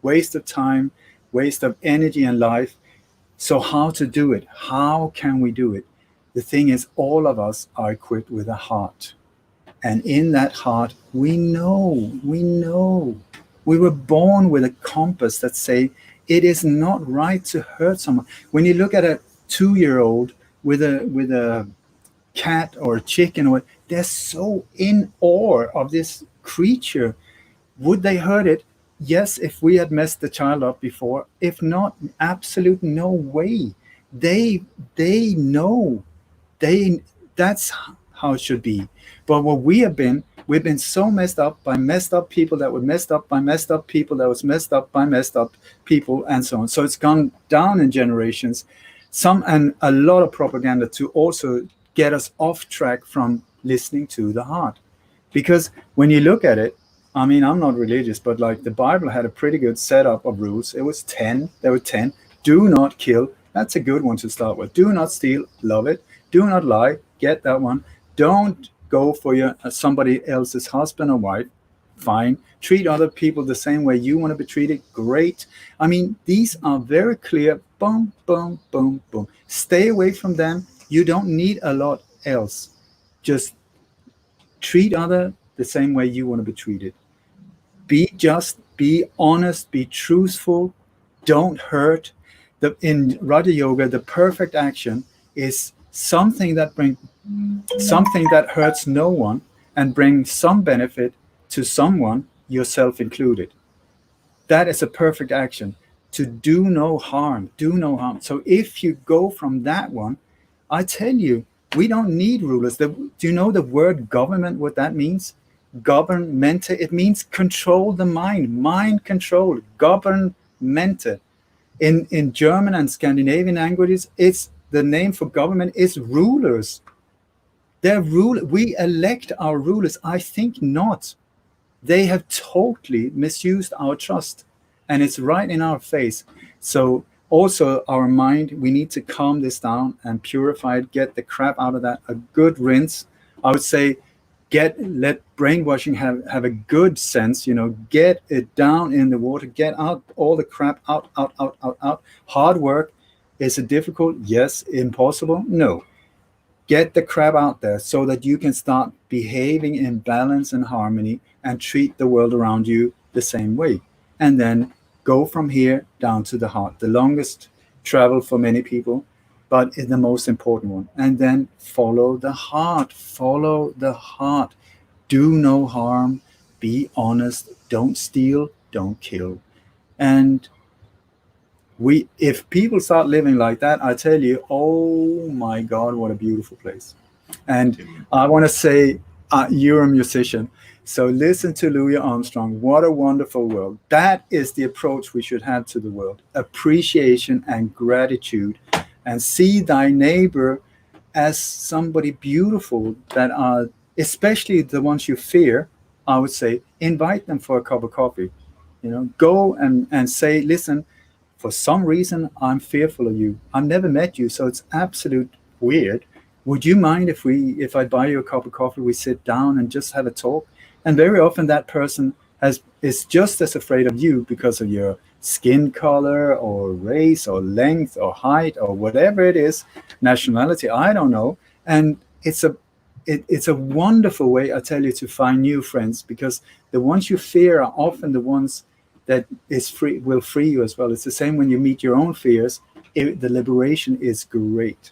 Waste of time, waste of energy and life. So how to do it? How can we do it? The thing is, all of us are equipped with a heart. And in that heart, we know. We were born with a compass that say it is not right to hurt someone. When you look at a 2-year-old with a cat or a chicken, or they're so in awe of this creature. Would they hurt it? Yes, if we had messed the child up before. If not, absolute no way. They know. That's how it should be. But what we've been so messed up by messed up people that were messed up by messed up people that was messed up by messed up people, and so on. So it's gone down in generations. Some and a lot of propaganda to also get us off track from listening to the heart. Because when you look at it, I mean, I'm not religious, but like the Bible had a pretty good setup of rules. It was 10. There were 10. Do not kill. That's a good one to start with. Do not steal. Love it. Do not lie. Get that one. Don't go for somebody else's husband or wife. Fine. Treat other people the same way you want to be treated. Great. I mean, these are very clear. Boom, boom, boom, boom. Stay away from them. You don't need a lot else. Just treat other the same way you want to be treated. Be just, be honest, be truthful, don't hurt. In Raja Yoga, the perfect action is something that hurts no one and brings some benefit to someone, yourself included. That is a perfect action. To do no harm. So if you go from that one, I tell you, we don't need rulers. Do you know the word government, what that means? Governmente, it means control the mind control, governmente. In German and Scandinavian languages, it's the name for government is rulers. We elect our rulers. I think not. They have totally misused our trust, and it's right in our face. So also our mind, we need to calm this down and purify it, get the crap out of that, a good rinse. I would say let brainwashing have a good sense, get it down in the water, get out all the crap out. Hard work. Is it difficult? Yes. Impossible? No. Get the crap out there so that you can start behaving in balance and harmony and treat the world around you the same way. And then go from here down to the heart, the longest travel for many people, but is the most important one. And then follow the heart. Do no harm. Be honest. Don't steal. Don't kill. And if people start living like that, I tell you, oh my God, what a beautiful place. And I want to say, you're a musician, so listen to Louis Armstrong. What a wonderful world. That is the approach we should have to the world. Appreciation and gratitude, and see thy neighbor as somebody beautiful that are, especially the ones you fear. I would say, invite them for a cup of coffee. Go and say, listen, for some reason, I'm fearful of you. I've never met you, so it's absolute weird. Would you mind if I buy you a cup of coffee, we sit down and just have a talk? And very often that person is just as afraid of you because of your skin color or race or length or height or whatever it is, nationality, I don't know. And it's it's a wonderful way, I tell you, to find new friends, because the ones you fear are often the ones that will free you as well. It's the same when you meet your own fears. The liberation is great.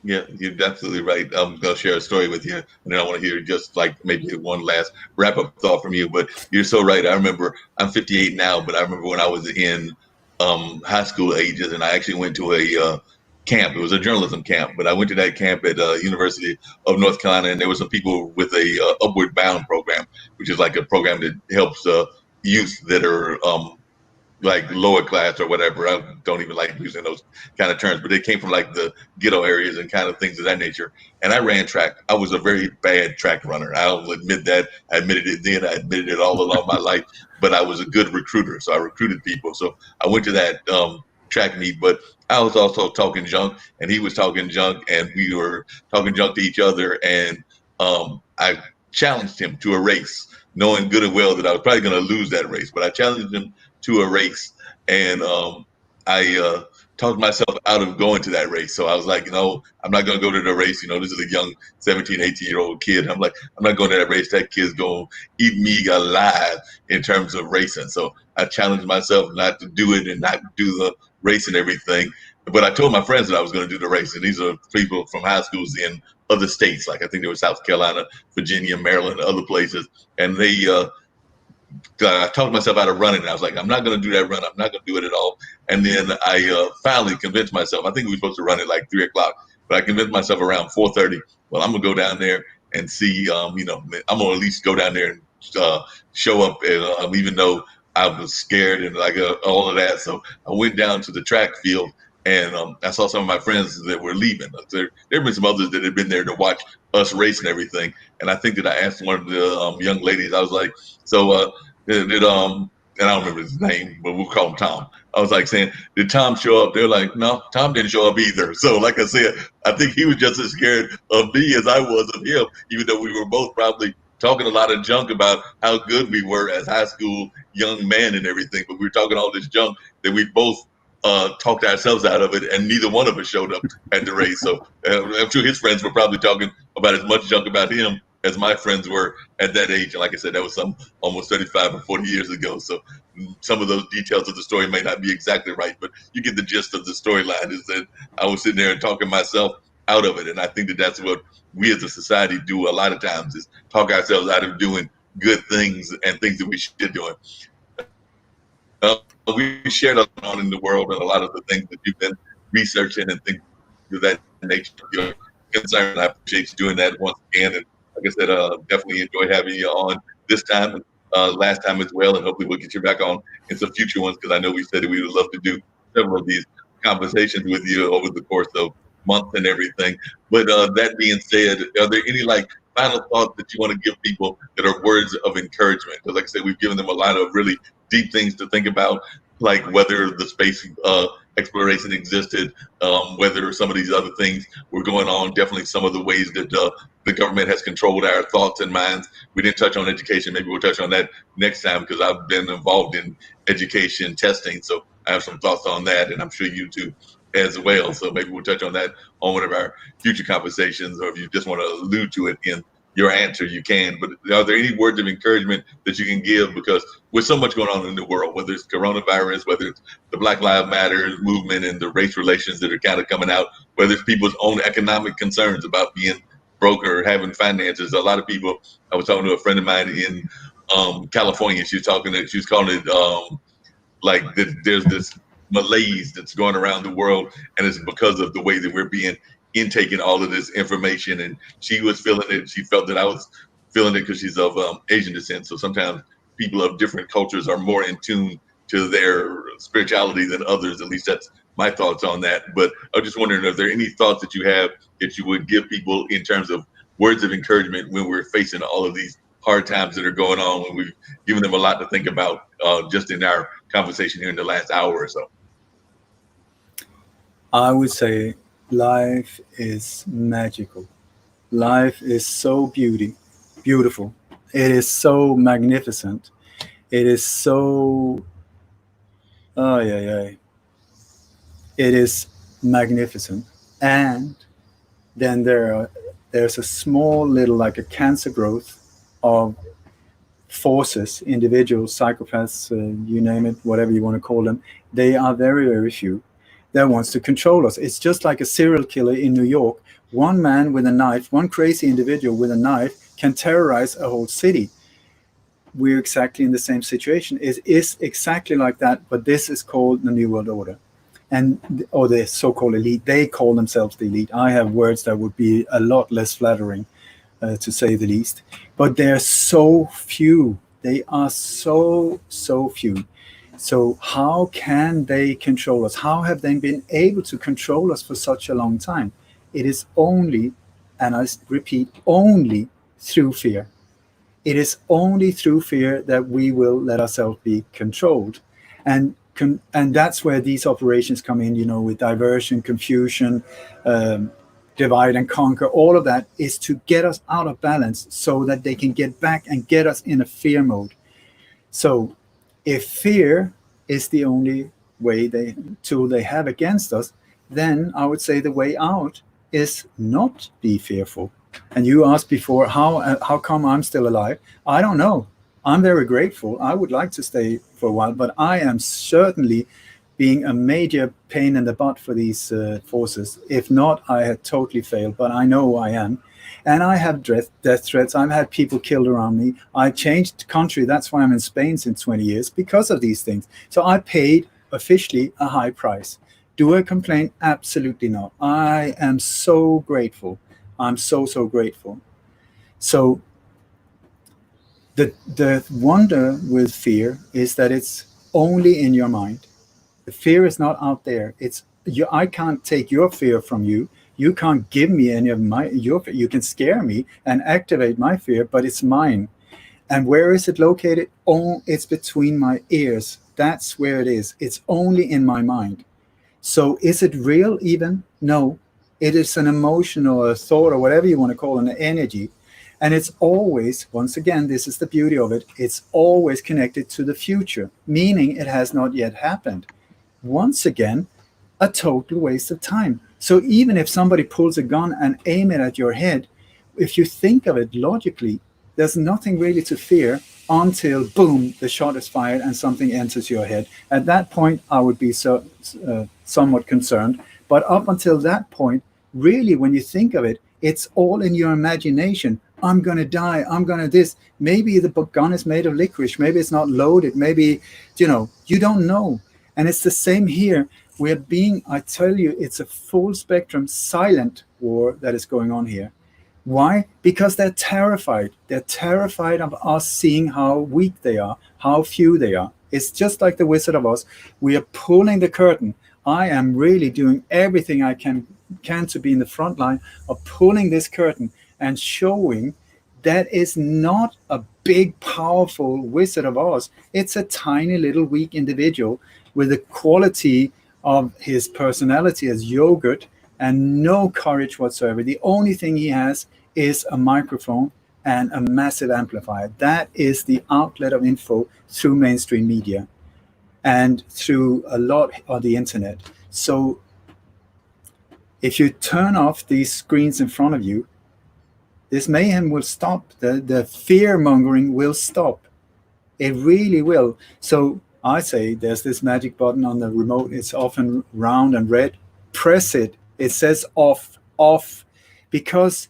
Yeah, you're absolutely right. I'm gonna share a story with you, and then I want to hear just like maybe one last wrap up thought from you. But you're so right. I remember I'm 58 now, but I remember when I was in high school ages, and I actually went to a camp. It was a journalism camp, but I went to that camp at University of North Carolina, and there were some people with a Upward Bound program, which is like a program that helps youth that are like lower class or whatever. I don't even like using those kind of terms, but they came from like the ghetto areas and kind of things of that nature. And I ran track. I was a very bad track runner. I'll admit that. I admitted it then. I admitted it all along my life. But I was a good recruiter, so I recruited people. So I went to that track meet, but I was also talking junk, and he was talking junk, and we were talking junk to each other. And I challenged him to a race, knowing good and well that I was probably going to lose that race. But I challenged him to a race, and I talked myself out of going to that race. So I was like, I'm not going to go to the race. This is a young 17, 18-year-old kid. I'm like, I'm not going to that race. That kid's going to eat me alive in terms of racing. So I challenged myself not to do it and not do the race and everything. But I told my friends that I was going to do the race. And these are people from high schools in other states. Like I think they were South Carolina, Virginia, Maryland, other places. And they I talked myself out of running. And I was like, I'm not going to do that run. I'm not going to do it at all. And then I finally convinced myself. I think we were supposed to run at like 3:00, but I convinced myself around 4:30. Well, I'm going to go down there and see. I'm going to at least go down there and show up. And even though I was scared and like all of that, so I went down to the track field. And I saw some of my friends that were leaving. There have been some others that had been there to watch us race and everything. And I think that I asked one of the young ladies, I was like, so and I don't remember his name, but we'll call him Tom. I was like saying, did Tom show up? They're like, no, Tom didn't show up either. So like I said, I think he was just as scared of me as I was of him, even though we were both probably talking a lot of junk about how good we were as high school young men and everything. But we were talking all this junk that we both talked ourselves out of it, and neither one of us showed up at the race. So I'm sure his friends were probably talking about as much junk about him as my friends were at that age. And like I said, that was some almost 35 or 40 years ago. So some of those details of the story may not be exactly right, but you get the gist of the storyline is that I was sitting there and talking myself out of it. And I think that that's what we as a society do a lot of times, is talk ourselves out of doing good things and things that we should be doing. We shared a lot in the world and a lot of the things that you've been researching and things of that nature. Your concern, I appreciate you doing that once again. And like I said, definitely enjoy having you on this time, last time as well. And hopefully we'll get you back on in some future ones, because I know we said that we would love to do several of these conversations with you over the course of months and everything. But that being said, are there any like final thoughts that you want to give people that are words of encouragement? Because like I said, we've given them a lot of really deep things to think about, like whether the space exploration existed, whether some of these other things were going on, definitely some of the ways that the government has controlled our thoughts and minds. We didn't touch on education. Maybe we'll touch on that next time, because I've been involved in education testing. So I have some thoughts on that, and I'm sure you too as well. So maybe we'll touch on that on one of our future conversations, or if you just want to allude to it in your answer, you can. But are there any words of encouragement that you can give? Because with so much going on in the world, whether it's coronavirus, whether it's the Black Lives Matter movement and the race relations that are kind of coming out, whether it's people's own economic concerns about being broke or having finances. A lot of people, I was talking to a friend of mine in California. She was calling it like there's this malaise that's going around the world, and it's because of the way that we're being intaking all of this information. And she was feeling it. She felt that I was feeling it because she's of Asian descent. So sometimes people of different cultures are more in tune to their spirituality than others. At least that's my thoughts on that. But I'm just wondering, are there any thoughts that you have that you would give people in terms of words of encouragement when we're facing all of these hard times that are going on, when we've given them a lot to think about just in our conversation here in the last hour or so? I would say life is magical. Life is so beautiful. It is so magnificent. It is so, oh yeah, yeah. It is magnificent. And then there are there's a small little, like a cancer growth of forces, individuals, psychopaths, you name it, whatever you want to call them. They are very, very few that wants to control us. It's just like a serial killer in New York. One man with a knife, one crazy individual with a knife can terrorize a whole city. We're exactly in the same situation. It is exactly like that, but this is called the New World Order. Or the so-called elite. They call themselves the elite. I have words that would be a lot less flattering, to say the least. But they're so few. They are so few. So how can they control us? How have they been able to control us for such a long time? It is only, and I repeat, only through fear. It is only through fear that we will let ourselves be controlled. And that's where these operations come in, with diversion, confusion, divide and conquer. All of that is to get us out of balance so that they can get back and get us in a fear mode. So if fear is the only tool they have against us, then I would say the way out is not be fearful. And you asked before, how come I'm still alive? I don't know. I'm very grateful. I would like to stay for a while, but I am certainly being a major pain in the butt for these forces. If not, I had totally failed, but I know I am. And I have death threats. I've had people killed around me. I changed country. That's why I'm in Spain since 20 years, because of these things. So I paid officially a high price. Do I complain? Absolutely not. I am so grateful. I'm so grateful. So the wonder with fear is that it's only in your mind. The fear is not out there. It's you. I can't take your fear from you. You can't give me any of your fear. You can scare me and activate my fear, but it's mine. And where is it located? Oh, it's between my ears. That's where it is. It's only in my mind. So is it real even? No. It is an emotion or a thought or whatever you want to call it, an energy. And it's always, once again, this is the beauty of it, it's always connected to the future, meaning it has not yet happened. Once again, a total waste of time. So even if somebody pulls a gun and aim it at your head, if you think of it logically, there's nothing really to fear until, boom, the shot is fired and something enters your head. At that point, I would be somewhat concerned. But up until that point, really, when you think of it, it's all in your imagination. I'm going to die. I'm going to this. Maybe the gun is made of licorice. Maybe it's not loaded. Maybe, you don't know. And it's the same here. I tell you, it's a full spectrum silent war that is going on here. Why? Because they're terrified. They're terrified of us seeing how weak they are, how few they are. It's just like the Wizard of Oz. We are pulling the curtain. I am really doing everything I can to be in the front line of pulling this curtain and showing that is not a big, powerful Wizard of Oz. It's a tiny little weak individual with the quality of his personality as yogurt and no courage whatsoever. The only thing he has is a microphone and a massive amplifier. That is the outlet of info through mainstream media and through a lot of the internet. So if you turn off these screens in front of you, this mayhem will stop. The fear-mongering will stop. It really will. So I say there's this magic button on the remote. It's often round and red. Press it. It says off, because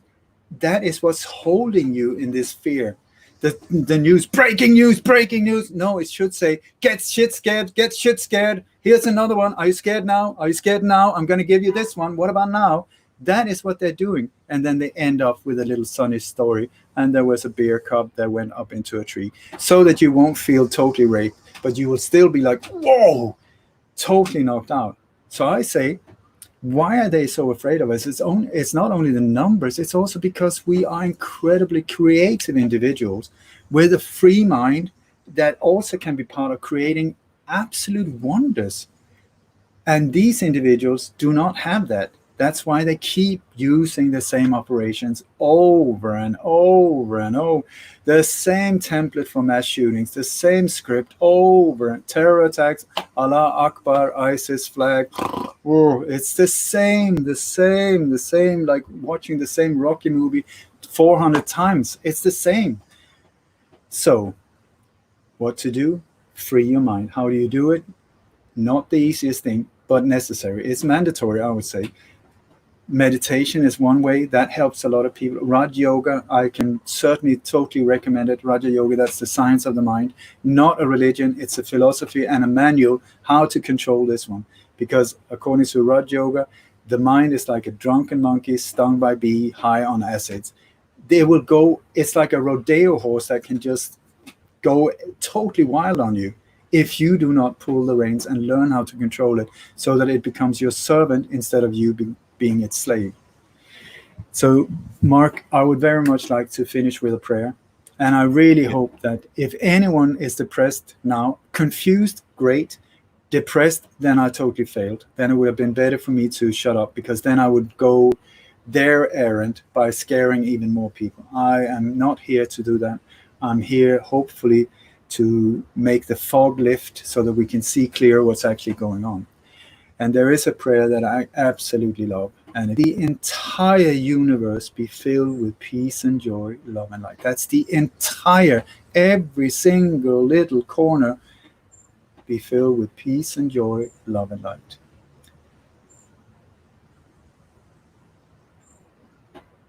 that is what's holding you in this fear. The news, breaking news. No, it should say, get shit scared. Here's another one. Are you scared now? I'm going to give you this one. What about now? That is what they're doing. And then they end up with a little sunny story. And there was a bear cub that went up into a tree, so that you won't feel totally raped, but you will still be like, whoa, totally knocked out. So I say, why are they so afraid of us? It's not only the numbers, it's also because we are incredibly creative individuals with a free mind that also can be part of creating absolute wonders. And these individuals do not have that. That's why they keep using the same operations over and over and over. The same template for mass shootings, the same script over. Terror attacks, Allah Akbar, ISIS flag. Whoa, it's the same, like watching the same Rocky movie 400 times. It's the same. So, what to do? Free your mind. How do you do it? Not the easiest thing, but necessary. It's mandatory, I would say. Meditation is one way that helps a lot of people. Raj Yoga, I can certainly totally recommend it. Raja Yoga, that's the science of the mind, not a religion. It's a philosophy and a manual how to control this one. Because according to Raj Yoga, the mind is like a drunken monkey stung by bee, high on acids. They will go. It's like a rodeo horse that can just go totally wild on you if you do not pull the reins and learn how to control it, so that it becomes your servant instead of you being its slave. So, Mark, I would very much like to finish with a prayer. And I really hope that if anyone is depressed now, confused, great, depressed, then I totally failed. Then it would have been better for me to shut up, because then I would go their errand by scaring even more people. I am not here to do that. I'm here, hopefully, to make the fog lift so that we can see clear what's actually going on. And there is a prayer that I absolutely love. And the entire universe be filled with peace and joy, love and light. That's the entire, every single little corner be filled with peace and joy, love and light.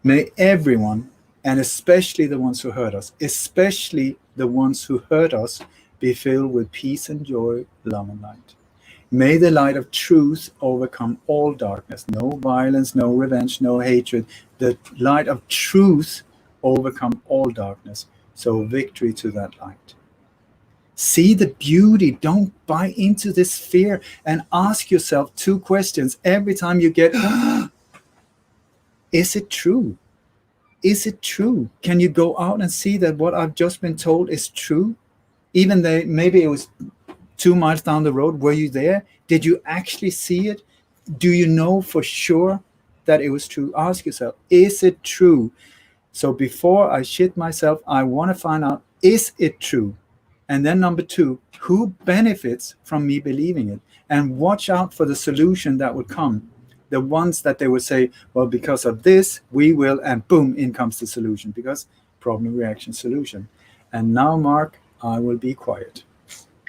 May everyone, and especially the ones who hurt us, be filled with peace and joy, love and light. May the light of truth overcome all darkness. No violence, no revenge, no hatred. The light of truth overcome all darkness. So victory to that light. See the beauty. Don't buy into this fear, and ask yourself 2 questions every time you get, is it true? Is it true? Can you go out and see that what I've just been told is true? Even though maybe it was 2 miles down the road. Were you there? Did you actually see it? Do you know for sure that it was true? Ask yourself, is it true? So before I shit myself, I want to find out, is it true? And then number 2, who benefits from me believing it? And watch out for the solution that would come. The ones that they would say, well, because of this, we will, and boom, in comes the solution. Because problem, reaction, solution. And now, Mark, I will be quiet.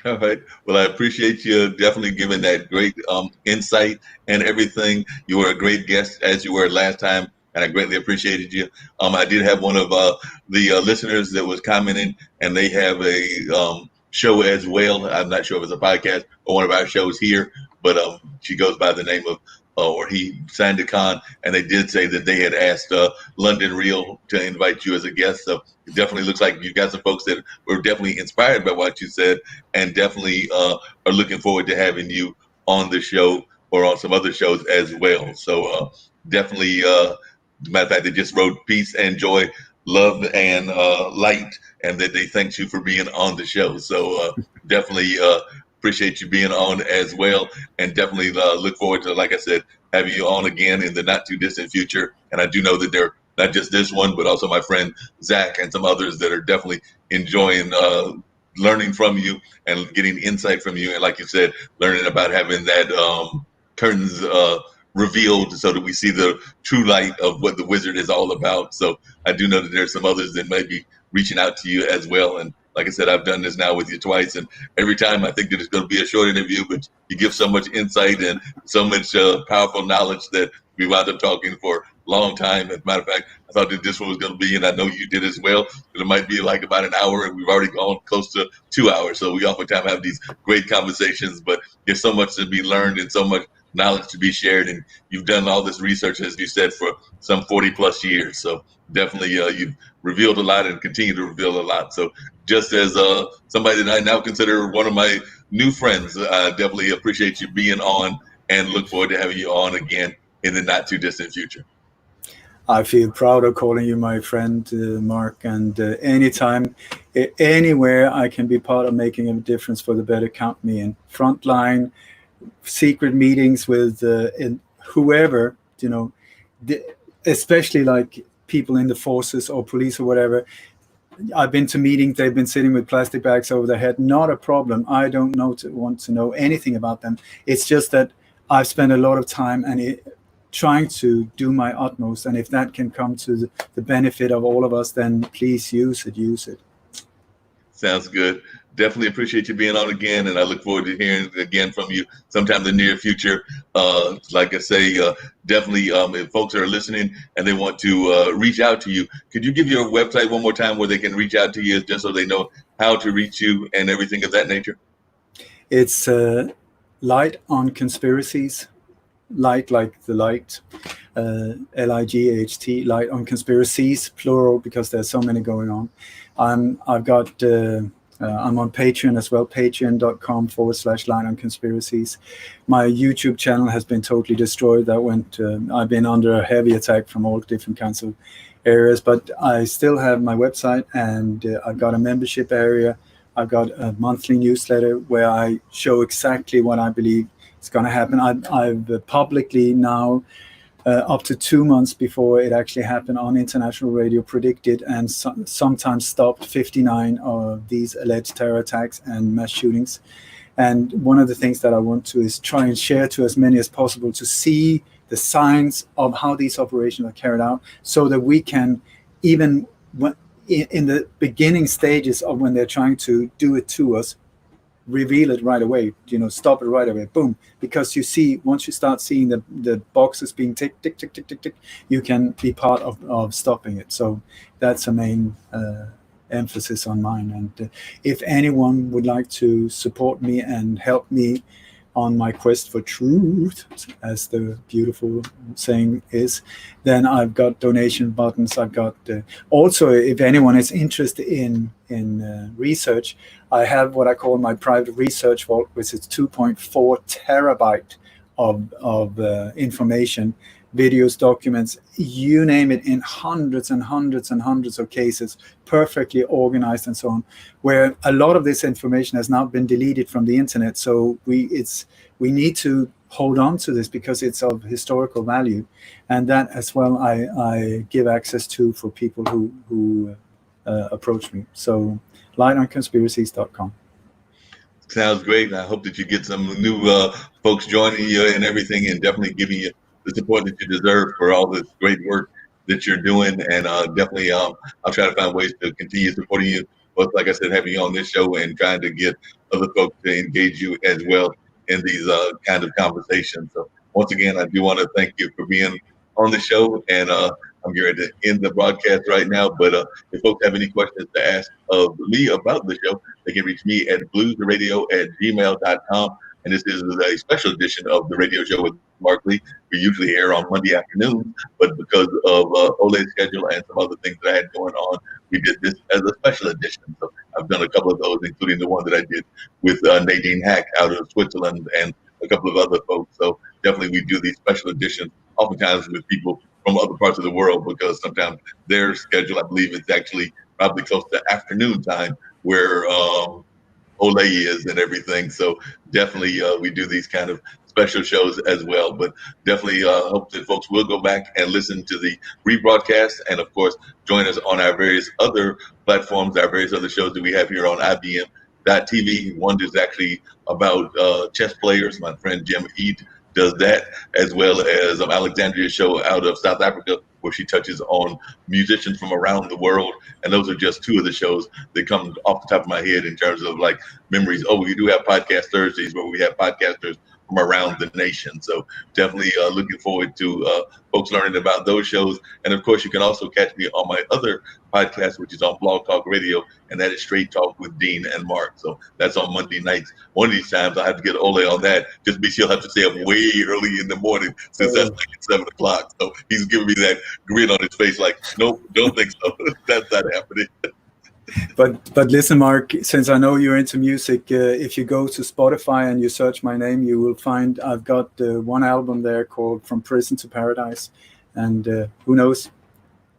All right. Well, I appreciate you definitely giving that great insight and everything. You were a great guest, as you were last time, and I greatly appreciated you. I did have one of the listeners that was commenting, and they have a show as well. I'm not sure if it's a podcast or one of our shows here, but she goes by the name of, or he signed a con, and they did say that they had asked London Real to invite you as a guest. So it definitely looks like you've got some folks that were definitely inspired by what you said, and definitely are looking forward to having you on the show or on some other shows as well. So definitely, matter of fact, they just wrote peace and joy, love and light, and that they thank you for being on the show. So definitely appreciate you being on as well, and definitely look forward to, like I said, having you on again in the not too distant future. And I do know that they're not just this one, but also my friend Zach and some others that are definitely enjoying learning from you and getting insight from you. And like you said, learning about having that curtains revealed so that we see the true light of what the wizard is all about. So I do know that there's some others that may be reaching out to you as well. And like I said, I've done this now with you twice, and every time I think that it's going to be a short interview, but you give so much insight and so much powerful knowledge that we wound up talking for a long time. As a matter of fact, I thought that this one was going to be, and I know you did as well, but it might be like about an hour, and we've already gone close to 2 hours. So we oftentimes have these great conversations, but there's so much to be learned and so much knowledge to be shared. And you've done all this research, as you said, for some 40 plus years. So definitely you've revealed a lot and continue to reveal a lot. So just as somebody that I now consider one of my new friends, I definitely appreciate you being on, and look forward to having you on again in the not too distant future. I feel proud of calling you my friend, Mark, and anytime, anywhere I can be part of making a difference for the better, count me in. Frontline, secret meetings with whoever, especially like people in the forces or police or whatever. I've been to meetings, they've been sitting with plastic bags over their head. Not a problem. I don't want to know anything about them. It's just that I've spent a lot of time trying to do my utmost. And if that can come to the benefit of all of us, then please use it. Sounds good. Definitely appreciate you being on again, and I look forward to hearing again from you sometime in the near future. Like I say, definitely if folks are listening and they want to reach out to you, could you give your website one more time where they can reach out to you, just so they know how to reach you and everything of that nature? It's Light on Conspiracies. Light like the light, LIGHT, Light on Conspiracies, plural, because there's so many going on. I'm on Patreon as well, patreon.com/Light on Conspiracies. My YouTube channel has been totally destroyed. I've been under a heavy attack from all different kinds of areas, but I still have my website, and I've got a membership area. I've got a monthly newsletter where I show exactly what I believe is going to happen. I've publicly now, up to 2 months before it actually happened on international radio, predicted and sometimes stopped 59 of these alleged terror attacks and mass shootings. And one of the things that I want to is try and share to as many as possible to see the signs of how these operations are carried out, so that we can, even in the beginning stages of when they're trying to do it to us, reveal it right away, stop it right away, boom. Because you see, once you start seeing the boxes being tick, tick, tick, tick, tick, tick, you can be part of stopping it. So that's a main emphasis on mine. And if anyone would like to support me and help me on my quest for truth, as the beautiful saying is, then I've got donation buttons. I've got also, if anyone is interested in research, I have what I call my private research vault, which is 2.4 terabyte of information, videos, documents, you name it, in hundreds and hundreds and hundreds of cases, perfectly organized and so on, where a lot of this information has now been deleted from the internet. So we need to hold on to this because it's of historical value, and that as well I give access to for people who approach me. So lightonconspiracies.com. Sounds great. I hope that you get some new folks joining you and everything, and definitely giving you the support that you deserve for all this great work that you're doing. And definitely, I'll try to find ways to continue supporting you. Both, like I said, having you on this show and trying to get other folks to engage you as well in these kind of conversations. So once again, I do want to thank you for being on the show, and I'm getting ready to end the broadcast right now. But if folks have any questions to ask of me about the show, they can reach me at bluesradio@gmail.com. And this is a special edition of the radio show with Mark Lee. We usually air on Monday afternoons, but because of Ole's schedule and some other things that I had going on, we did this as a special edition. So I've done a couple of those, including the one that I did with Nadine Hack out of Switzerland and a couple of other folks. So definitely we do these special editions, oftentimes with people from other parts of the world, because sometimes their schedule, I believe, is actually probably close to afternoon time where Ole is and everything. So definitely we do these kind of special shows as well. But definitely hope that folks will go back and listen to the rebroadcast, and of course join us on our various other platforms, our various other shows that we have here on IBM.TV. One is actually about chess players. My friend Jim Eat does that, as well as Alexandria's show out of South Africa, where she touches on musicians from around the world. And those are just two of the shows that come off the top of my head in terms of like memories. Oh, we do have Podcast Thursdays where we have podcasters from around the nation. So definitely looking forward to folks learning about those shows. And of course, you can also catch me on my other podcast, which is on Blog Talk Radio, and that is Straight Talk with Dean and Mark. So that's on Monday nights. One of these times I have to get Ole on that, just because he'll have to stay up way early in the morning, since that's like at 7 o'clock. So he's giving me that grin on his face like, nope, don't think so. That's not happening. But listen, Mark, since I know you're into music, if you go to Spotify and you search my name, you will find I've got one album there called From Prison to Paradise. And who knows,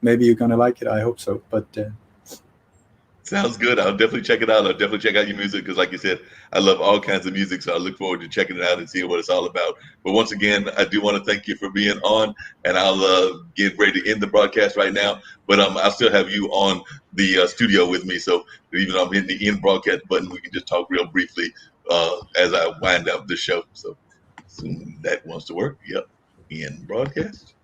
maybe you're going to like it. I hope so. But Sounds good. I'll definitely check it out. I'll definitely check out your music because, like you said, I love all kinds of music. So I look forward to checking it out and seeing what it's all about. But once again, I do want to thank you for being on, and I'll get ready to end the broadcast right now. But I'll still have you on the studio with me. So even though I'm hitting the end broadcast button, we can just talk real briefly as I wind up the show. So assume that wants to work. Yep. End broadcast.